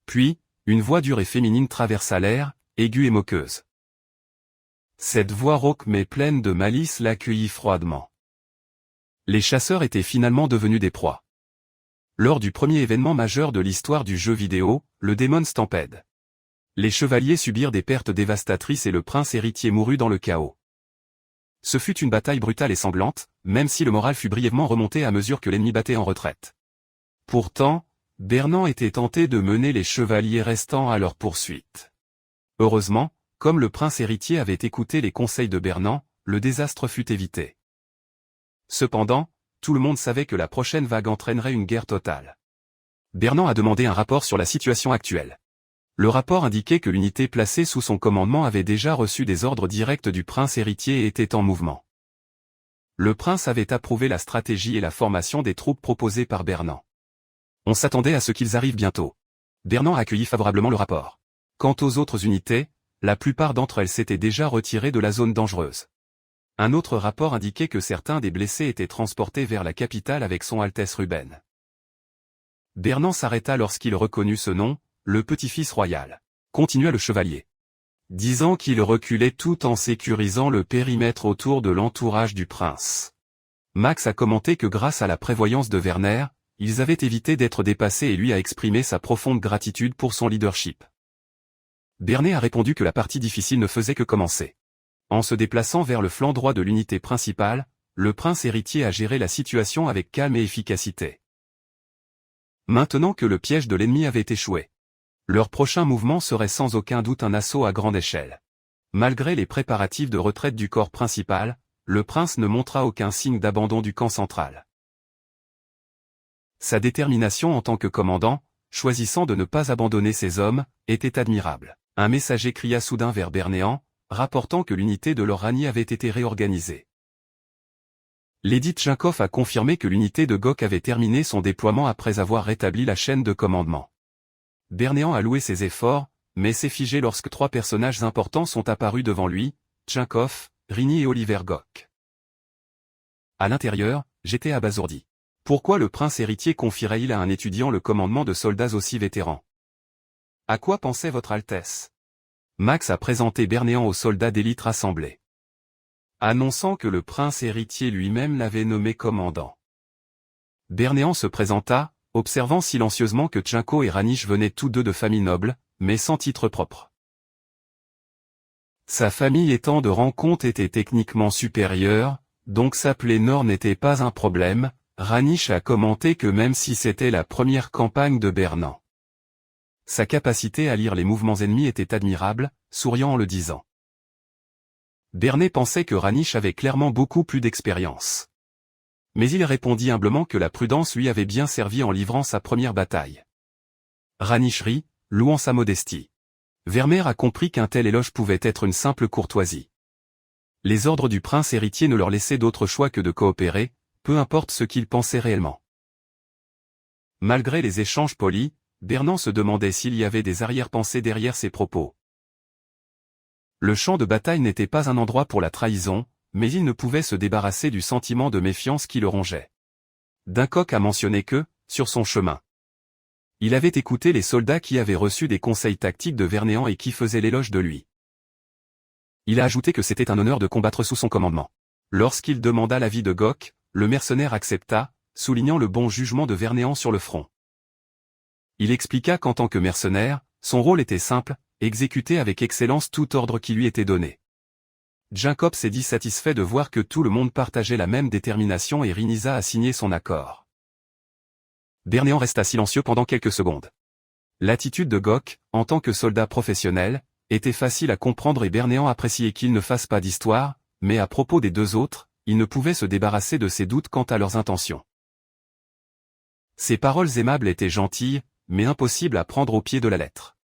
Puis, une voix dure et féminine traversa l'air, aiguë et moqueuse. Cette voix rauque mais pleine de malice l'accueillit froidement. Les chasseurs étaient finalement devenus des proies. Lors du premier événement majeur de l'histoire du jeu vidéo, le Demon Stampede. Les chevaliers subirent des pertes dévastatrices et le prince héritier mourut dans le chaos. Ce fut une bataille brutale et sanglante, même si le moral fut brièvement remonté à mesure que l'ennemi battait en retraite. Pourtant, Bernan était tenté de mener les chevaliers restants à leur poursuite. Heureusement, comme le prince héritier avait écouté les conseils de Bernan, le désastre fut évité. Cependant, tout le monde savait que la prochaine vague entraînerait une guerre totale. Bernan a demandé un rapport sur la situation actuelle. Le rapport indiquait que l'unité placée sous son commandement avait déjà reçu des ordres directs du prince héritier et était en mouvement. Le prince avait approuvé la stratégie et la formation des troupes proposées par Bernan. On s'attendait à ce qu'ils arrivent bientôt. Bernan a accueilli favorablement le rapport. Quant aux autres unités, la plupart d'entre elles s'étaient déjà retirées de la zone dangereuse. Un autre rapport indiquait que certains des blessés étaient transportés vers la capitale avec son Altesse Ruben. Bernan s'arrêta lorsqu'il reconnut ce nom, le petit-fils royal. Continua le chevalier. Disant qu'il reculait tout en sécurisant le périmètre autour de l'entourage du prince. Max a commenté que grâce à la prévoyance de Werner, ils avaient évité d'être dépassés et lui a exprimé sa profonde gratitude pour son leadership. Bernet a répondu que la partie difficile ne faisait que commencer. En se déplaçant vers le flanc droit de l'unité principale, le prince héritier a géré la situation avec calme et efficacité. Maintenant que le piège de l'ennemi avait échoué, leur prochain mouvement serait sans aucun doute un assaut à grande échelle. Malgré les préparatifs de retraite du corps principal, le prince ne montra aucun signe d'abandon du camp central. Sa détermination en tant que commandant, choisissant de ne pas abandonner ses hommes, était admirable. Un messager cria soudain vers Bernéan, rapportant que l'unité de leur ranier avait été réorganisée. Lady Tchenkov a confirmé que l'unité de Gok avait terminé son déploiement après avoir rétabli la chaîne de commandement. Bernéan a loué ses efforts, mais s'est figé lorsque 3 personnages importants sont apparus devant lui, Tchenkov, Rini et Oliver Gok. À l'intérieur, j'étais abasourdi. Pourquoi le prince héritier confierait-il à un étudiant le commandement de soldats aussi vétérans? À quoi pensait votre Altesse? Max a présenté Bernéan aux soldats d'élite rassemblés, annonçant que le prince héritier lui-même l'avait nommé commandant. Bernéan se présenta, observant silencieusement que Tchenko et Ranish venaient tous deux de familles nobles, mais sans titre propre. Sa famille étant de rang comte était techniquement supérieure, donc s'appeler Nord n'était pas un problème. Ranish a commenté que même si c'était la première campagne de Bernéan, sa capacité à lire les mouvements ennemis était admirable, souriant en le disant. Berné pensait que Ranish avait clairement beaucoup plus d'expérience. Mais il répondit humblement que la prudence lui avait bien servi en livrant sa première bataille. Ranish rit, louant sa modestie. Vermeer a compris qu'un tel éloge pouvait être une simple courtoisie. Les ordres du prince héritier ne leur laissaient d'autre choix que de coopérer, peu importe ce qu'ils pensaient réellement. Malgré les échanges polis, Bernéan se demandait s'il y avait des arrière-pensées derrière ses propos. Le champ de bataille n'était pas un endroit pour la trahison, mais il ne pouvait se débarrasser du sentiment de méfiance qui le rongeait. Duncock a mentionné que, sur son chemin, il avait écouté les soldats qui avaient reçu des conseils tactiques de Bernéan et qui faisaient l'éloge de lui. Il a ajouté que c'était un honneur de combattre sous son commandement. Lorsqu'il demanda l'avis de Gok, le mercenaire accepta, soulignant le bon jugement de Bernéan sur le front. Il expliqua qu'en tant que mercenaire, son rôle était simple, exécuter avec excellence tout ordre qui lui était donné. Jacob s'est dit satisfait de voir que tout le monde partageait la même détermination et Rinisa a signé son accord. Bernéan resta silencieux pendant quelques secondes. L'attitude de Gok, en tant que soldat professionnel, était facile à comprendre et Bernéan appréciait qu'il ne fasse pas d'histoire, mais à propos des 2 autres, il ne pouvait se débarrasser de ses doutes quant à leurs intentions. Ses paroles aimables étaient gentilles, mais impossibles à prendre au pied de la lettre.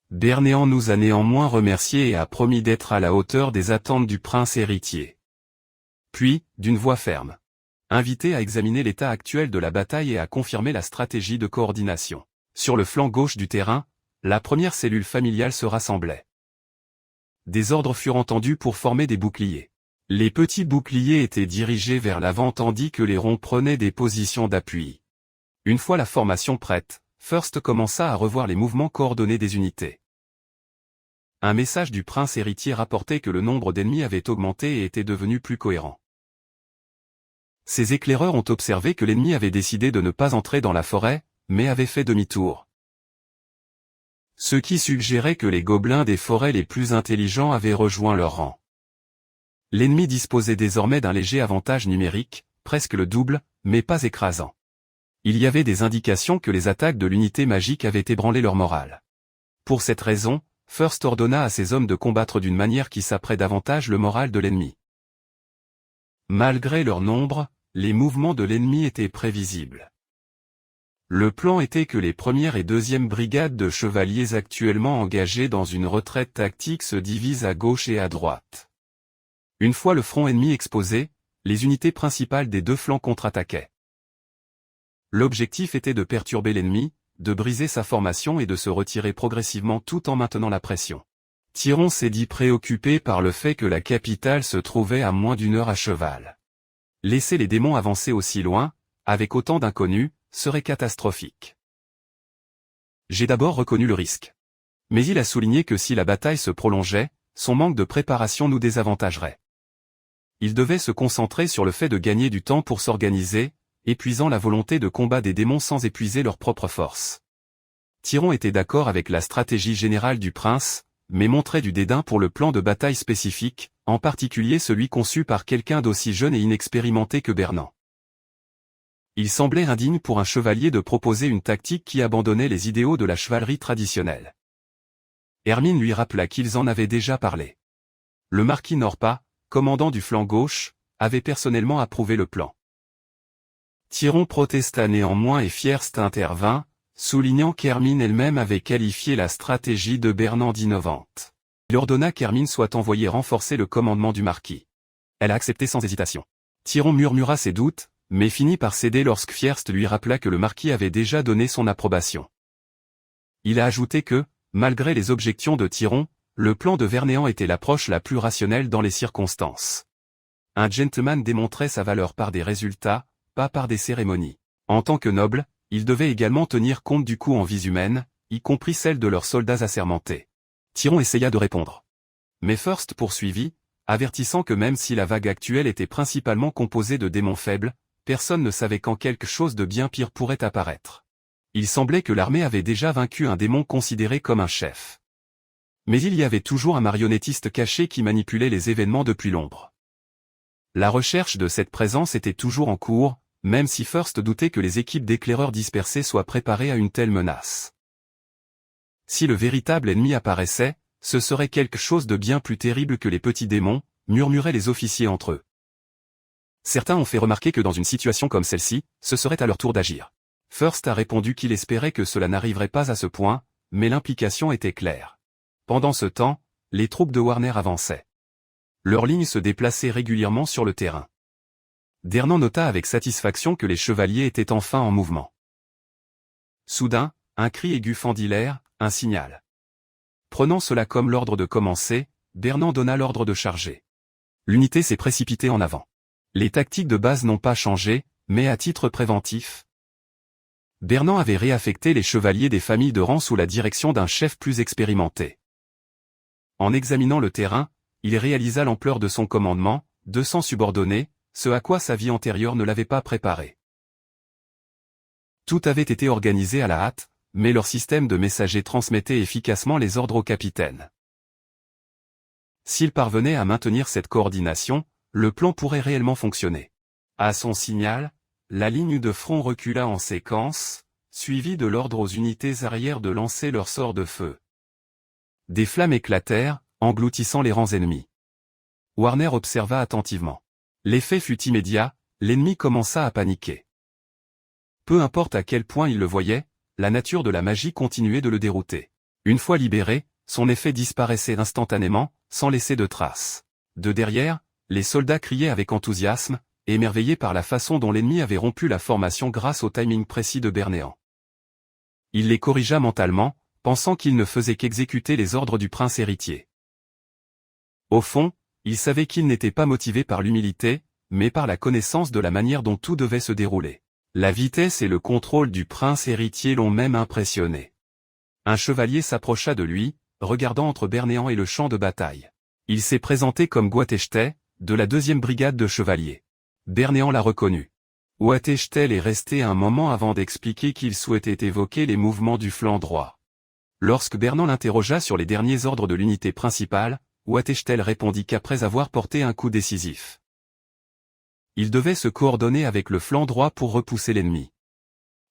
Bernéan nous a néanmoins remerciés et a promis d'être à la hauteur des attentes du prince héritier. Puis, d'une voix ferme, invité à examiner l'état actuel de la bataille et à confirmer la stratégie de coordination. Sur le flanc gauche du terrain, la première cellule familiale se rassemblait. Des ordres furent entendus pour former des boucliers. Les petits boucliers étaient dirigés vers l'avant tandis que les ronds prenaient des positions d'appui. Une fois la formation prête, First commença à revoir les mouvements coordonnés des unités. Un message du prince héritier rapportait que le nombre d'ennemis avait augmenté et était devenu plus cohérent. Ces éclaireurs ont observé que l'ennemi avait décidé de ne pas entrer dans la forêt, mais avait fait demi-tour. Ce qui suggérait que les gobelins des forêts les plus intelligents avaient rejoint leur rang. L'ennemi disposait désormais d'un léger avantage numérique, presque le double, mais pas écrasant. Il y avait des indications que les attaques de l'unité magique avaient ébranlé leur morale. Pour cette raison, First ordonna à ses hommes de combattre d'une manière qui saperait davantage le moral de l'ennemi. Malgré leur nombre, les mouvements de l'ennemi étaient prévisibles. Le plan était que les premières et deuxièmes brigades de chevaliers actuellement engagés dans une retraite tactique se divisent à gauche et à droite. Une fois le front ennemi exposé, les unités principales des 2 flancs contre-attaquaient. L'objectif était de perturber l'ennemi, de briser sa formation et de se retirer progressivement tout en maintenant la pression. Tyron s'est dit préoccupé par le fait que la capitale se trouvait à moins d'1 heure à cheval. Laisser les démons avancer aussi loin, avec autant d'inconnus, serait catastrophique. J'ai d'abord reconnu le risque. Mais il a souligné que si la bataille se prolongeait, son manque de préparation nous désavantagerait. Il devait se concentrer sur le fait de gagner du temps pour s'organiser, épuisant la volonté de combat des démons sans épuiser leur propre force. Tyron était d'accord avec la stratégie générale du prince, mais montrait du dédain pour le plan de bataille spécifique, en particulier celui conçu par quelqu'un d'aussi jeune et inexpérimenté que Bernéan. Il semblait indigne pour un chevalier de proposer une tactique qui abandonnait les idéaux de la chevalerie traditionnelle. Hermine lui rappela qu'ils en avaient déjà parlé. Le marquis Norpa, commandant du flanc gauche, avait personnellement approuvé le plan. Tyron protesta néanmoins et Fierst intervint, soulignant qu'Hermine elle-même avait qualifié la stratégie de Bernéan d'innovante. Il ordonna qu'Hermine soit envoyée renforcer le commandement du marquis. Elle a accepté sans hésitation. Tyron murmura ses doutes, mais finit par céder lorsque Fierst lui rappela que le marquis avait déjà donné son approbation. Il a ajouté que, malgré les objections de Tyron, le plan de Vernéan était l'approche la plus rationnelle dans les circonstances. Un gentleman démontrait sa valeur par des résultats, pas par des cérémonies. En tant que noble, il devait également tenir compte du coût en vies humaines, y compris celle de leurs soldats assermentés. Tyron essaya de répondre. Mais First poursuivit, avertissant que même si la vague actuelle était principalement composée de démons faibles, personne ne savait quand quelque chose de bien pire pourrait apparaître. Il semblait que l'armée avait déjà vaincu un démon considéré comme un chef. Mais il y avait toujours un marionnettiste caché qui manipulait les événements depuis l'ombre. La recherche de cette présence était toujours en cours, même si First doutait que les équipes d'éclaireurs dispersées soient préparées à une telle menace. Si le véritable ennemi apparaissait, ce serait quelque chose de bien plus terrible que les petits démons, murmuraient les officiers entre eux. Certains ont fait remarquer que dans une situation comme celle-ci, ce serait à leur tour d'agir. First a répondu qu'il espérait que cela n'arriverait pas à ce point, mais l'implication était claire. Pendant ce temps, les troupes de Warner avançaient. Leurs lignes se déplaçaient régulièrement sur le terrain. Dernan nota avec satisfaction que les chevaliers étaient enfin en mouvement. Soudain, un cri aigu fendit l'air, un signal. Prenant cela comme l'ordre de commencer, Bernan donna l'ordre de charger. L'unité s'est précipitée en avant. Les tactiques de base n'ont pas changé, mais à titre préventif, Bernan avait réaffecté les chevaliers des familles de rang sous la direction d'un chef plus expérimenté. En examinant le terrain, il réalisa l'ampleur de son commandement, 200 subordonnés, ce à quoi sa vie antérieure ne l'avait pas préparé. Tout avait été organisé à la hâte, mais leur système de messagers transmettait efficacement les ordres au capitaine. S'il parvenait à maintenir cette coordination, le plan pourrait réellement fonctionner. À son signal, la ligne de front recula en séquence, suivie de l'ordre aux unités arrières de lancer leur sort de feu. Des flammes éclatèrent, engloutissant les rangs ennemis. Warner observa attentivement. L'effet fut immédiat, l'ennemi commença à paniquer. Peu importe à quel point il le voyait, la nature de la magie continuait de le dérouter. Une fois libéré, son effet disparaissait instantanément, sans laisser de traces. De derrière, les soldats criaient avec enthousiasme, émerveillés par la façon dont l'ennemi avait rompu la formation grâce au timing précis de Bernéan. Il les corrigea mentalement, pensant qu'il ne faisait qu'exécuter les ordres du prince héritier. Au fond, il savait qu'il n'était pas motivé par l'humilité, mais par la connaissance de la manière dont tout devait se dérouler. La vitesse et le contrôle du prince héritier l'ont même impressionné. Un chevalier s'approcha de lui, regardant entre Bernéan et le champ de bataille. Il s'est présenté comme Guatechtel, de la 2e brigade de chevaliers. Bernéan l'a reconnu. Guatechtel est resté un moment avant d'expliquer qu'il souhaitait évoquer les mouvements du flanc droit. Lorsque Bernéan l'interrogea sur les derniers ordres de l'unité principale, Guatechtel répondit qu'après avoir porté un coup décisif, il devait se coordonner avec le flanc droit pour repousser l'ennemi.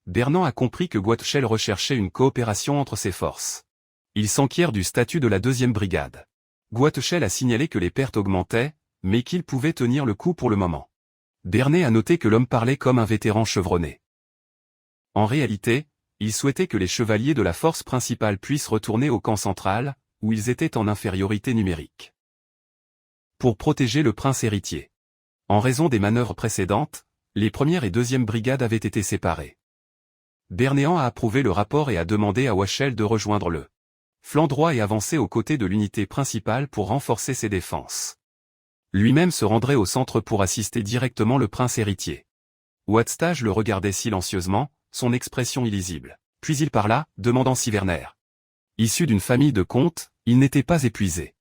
Bernéan a compris que Guatechtel recherchait une coopération entre ses forces. Il s'enquiert du statut de la 2e brigade. Guatechtel a signalé que les pertes augmentaient, mais qu'il pouvait tenir le coup pour le moment. Bernéan a noté que l'homme parlait comme un vétéran chevronné. En réalité, il souhaitait que les chevaliers de la force principale puissent retourner au camp central, où ils étaient en infériorité numérique. Pour protéger le prince héritier. En raison des manœuvres précédentes, les 1re et 2e brigades avaient été séparées. Bernéan a approuvé le rapport et a demandé à Wachel de rejoindre le flanc droit et avancer aux côtés de l'unité principale pour renforcer ses défenses. Lui-même se rendrait au centre pour assister directement le prince héritier. Watstage le regardait silencieusement, son expression illisible. Puis il parla, demandant si Werner. Issu d'une famille de comtes, il n'était pas épuisé.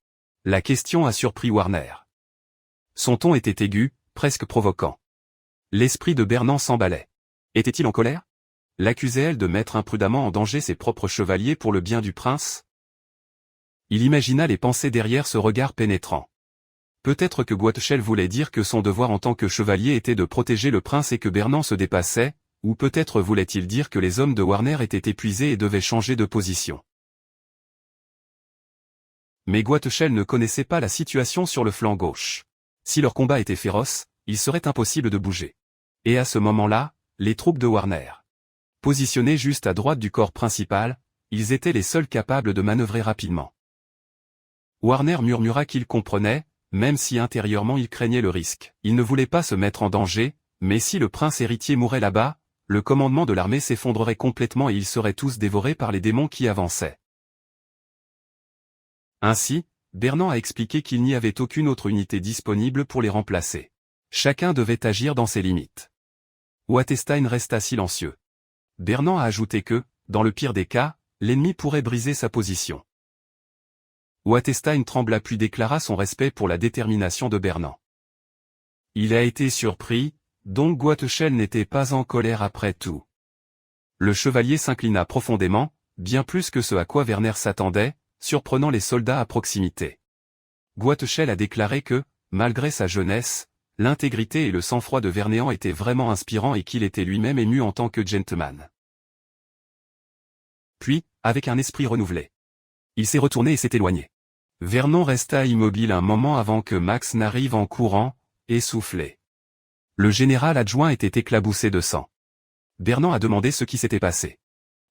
La question a surpris Warner. Son ton était aigu, presque provoquant. L'esprit de Bernéan s'emballait. Était-il en colère? L'accusait-elle de mettre imprudemment en danger ses propres chevaliers pour le bien du prince? Il imagina les pensées derrière ce regard pénétrant. Peut-être que Guatechtel voulait dire que son devoir en tant que chevalier était de protéger le prince et que Bernéan se dépassait, ou peut-être voulait-il dire que les hommes de Warner étaient épuisés et devaient changer de position. Mais Guatechtel ne connaissait pas la situation sur le flanc gauche. Si leur combat était féroce, il serait impossible de bouger. Et à ce moment-là, les troupes de Warner, positionnés juste à droite du corps principal, ils étaient les seuls capables de manœuvrer rapidement. Warner murmura qu'il comprenait, même si intérieurement il craignait le risque. Il ne voulait pas se mettre en danger, mais si le prince héritier mourait là-bas, le commandement de l'armée s'effondrerait complètement et ils seraient tous dévorés par les démons qui avançaient. Ainsi, Bernan a expliqué qu'il n'y avait aucune autre unité disponible pour les remplacer. Chacun devait agir dans ses limites. Watestein resta silencieux. Bernan a ajouté que, dans le pire des cas, l'ennemi pourrait briser sa position. Watestein trembla puis déclara son respect pour la détermination de Bernan. Il a été surpris, donc Guatechel n'était pas en colère après tout. Le chevalier s'inclina profondément, bien plus que ce à quoi Werner s'attendait, surprenant les soldats à proximité. Guatechel a déclaré que, malgré sa jeunesse, l'intégrité et le sang-froid de Vernéan étaient vraiment inspirants et qu'il était lui-même ému en tant que gentleman. Puis, avec un esprit renouvelé, il s'est retourné et s'est éloigné. Vernon resta immobile un moment avant que Max n'arrive en courant, essoufflé. Le général adjoint était éclaboussé de sang. Bernan a demandé ce qui s'était passé.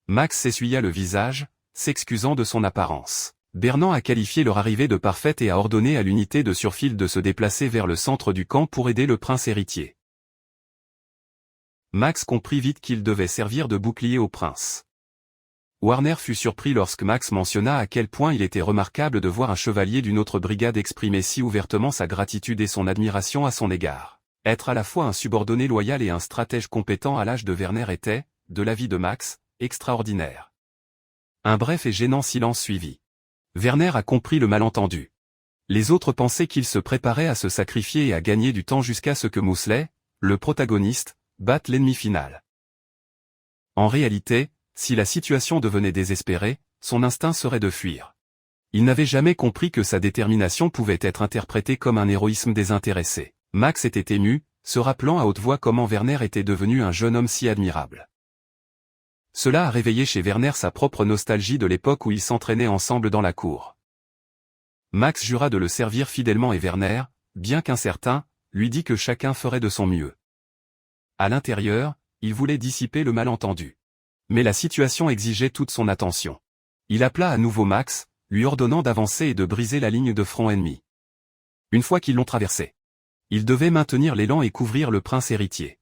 Max s'essuya le visage, s'excusant de son apparence. Bernan a qualifié leur arrivée de parfaite et a ordonné à l'unité de Surfield de se déplacer vers le centre du camp pour aider le prince héritier. Max comprit vite qu'il devait servir de bouclier au prince. Warner fut surpris lorsque Max mentionna à quel point il était remarquable de voir un chevalier d'une autre brigade exprimer si ouvertement sa gratitude et son admiration à son égard. Être à la fois un subordonné loyal et un stratège compétent à l'âge de Werner était, de l'avis de Max, extraordinaire. Un bref et gênant silence suivit. Werner a compris le malentendu. Les autres pensaient qu'il se préparait à se sacrifier et à gagner du temps jusqu'à ce que Mosley, le protagoniste, batte l'ennemi final. En réalité, si la situation devenait désespérée, son instinct serait de fuir. Il n'avait jamais compris que sa détermination pouvait être interprétée comme un héroïsme désintéressé. Max était ému, se rappelant à haute voix comment Werner était devenu un jeune homme si admirable. Cela a réveillé chez Werner sa propre nostalgie de l'époque où ils s'entraînaient ensemble dans la cour. Max jura de le servir fidèlement et Werner, bien qu'incertain, lui dit que chacun ferait de son mieux. À l'intérieur, il voulait dissiper le malentendu. Mais la situation exigeait toute son attention. Il appela à nouveau Max, lui ordonnant d'avancer et de briser la ligne de front ennemie. Une fois qu'ils l'ont traversée, il devait maintenir l'élan et couvrir le prince héritier.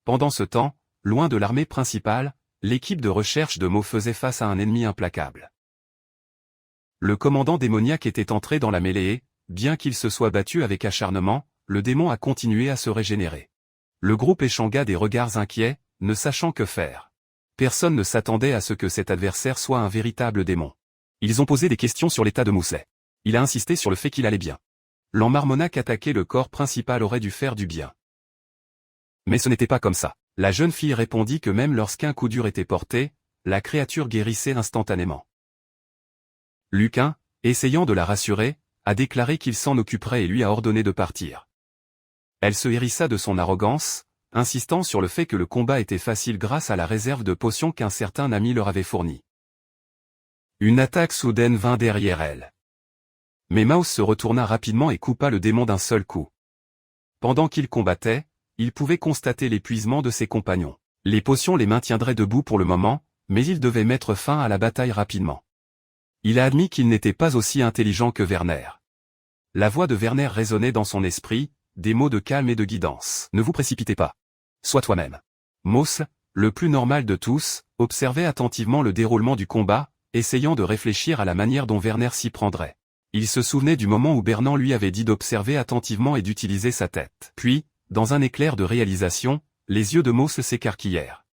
Pendant ce temps, loin de l'armée principale, l'équipe de recherche de Meaux faisait face à un ennemi implacable. Le commandant démoniaque était entré dans la mêlée et, bien qu'il se soit battu avec acharnement, le démon a continué à se régénérer. Le groupe échangea des regards inquiets, ne sachant que faire. Personne ne s'attendait à ce que cet adversaire soit un véritable démon. Ils ont posé des questions sur l'état de Mosley. Il a insisté sur le fait qu'il allait bien. L'emmarmonac attaqué le corps principal aurait dû faire du bien. Mais ce n'était pas comme ça. La jeune fille répondit que même lorsqu'un coup dur était porté, la créature guérissait instantanément. Lucain, essayant de la rassurer, a déclaré qu'il s'en occuperait et lui a ordonné de partir. Elle se hérissa de son arrogance, insistant sur le fait que le combat était facile grâce à la réserve de potions qu'un certain ami leur avait fournie. Une attaque soudaine vint derrière elle. Mais Maus se retourna rapidement et coupa le démon d'un seul coup. Pendant qu'il combattait, il pouvait constater l'épuisement de ses compagnons. Les potions les maintiendraient debout pour le moment, mais il devait mettre fin à la bataille rapidement. Il a admis qu'il n'était pas aussi intelligent que Werner. La voix de Werner résonnait dans son esprit, des mots de calme et de guidance. Ne vous précipitez pas. Sois toi-même. Maus, le plus normal de tous, observait attentivement le déroulement du combat, essayant de réfléchir à la manière dont Werner s'y prendrait. Il se souvenait du moment où Bernan lui avait dit d'observer attentivement et d'utiliser sa tête. Puis, dans un éclair de réalisation, les yeux de Maus s'écarquillèrent.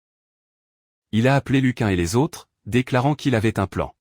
Il a appelé Lucain et les autres, déclarant qu'il avait un plan.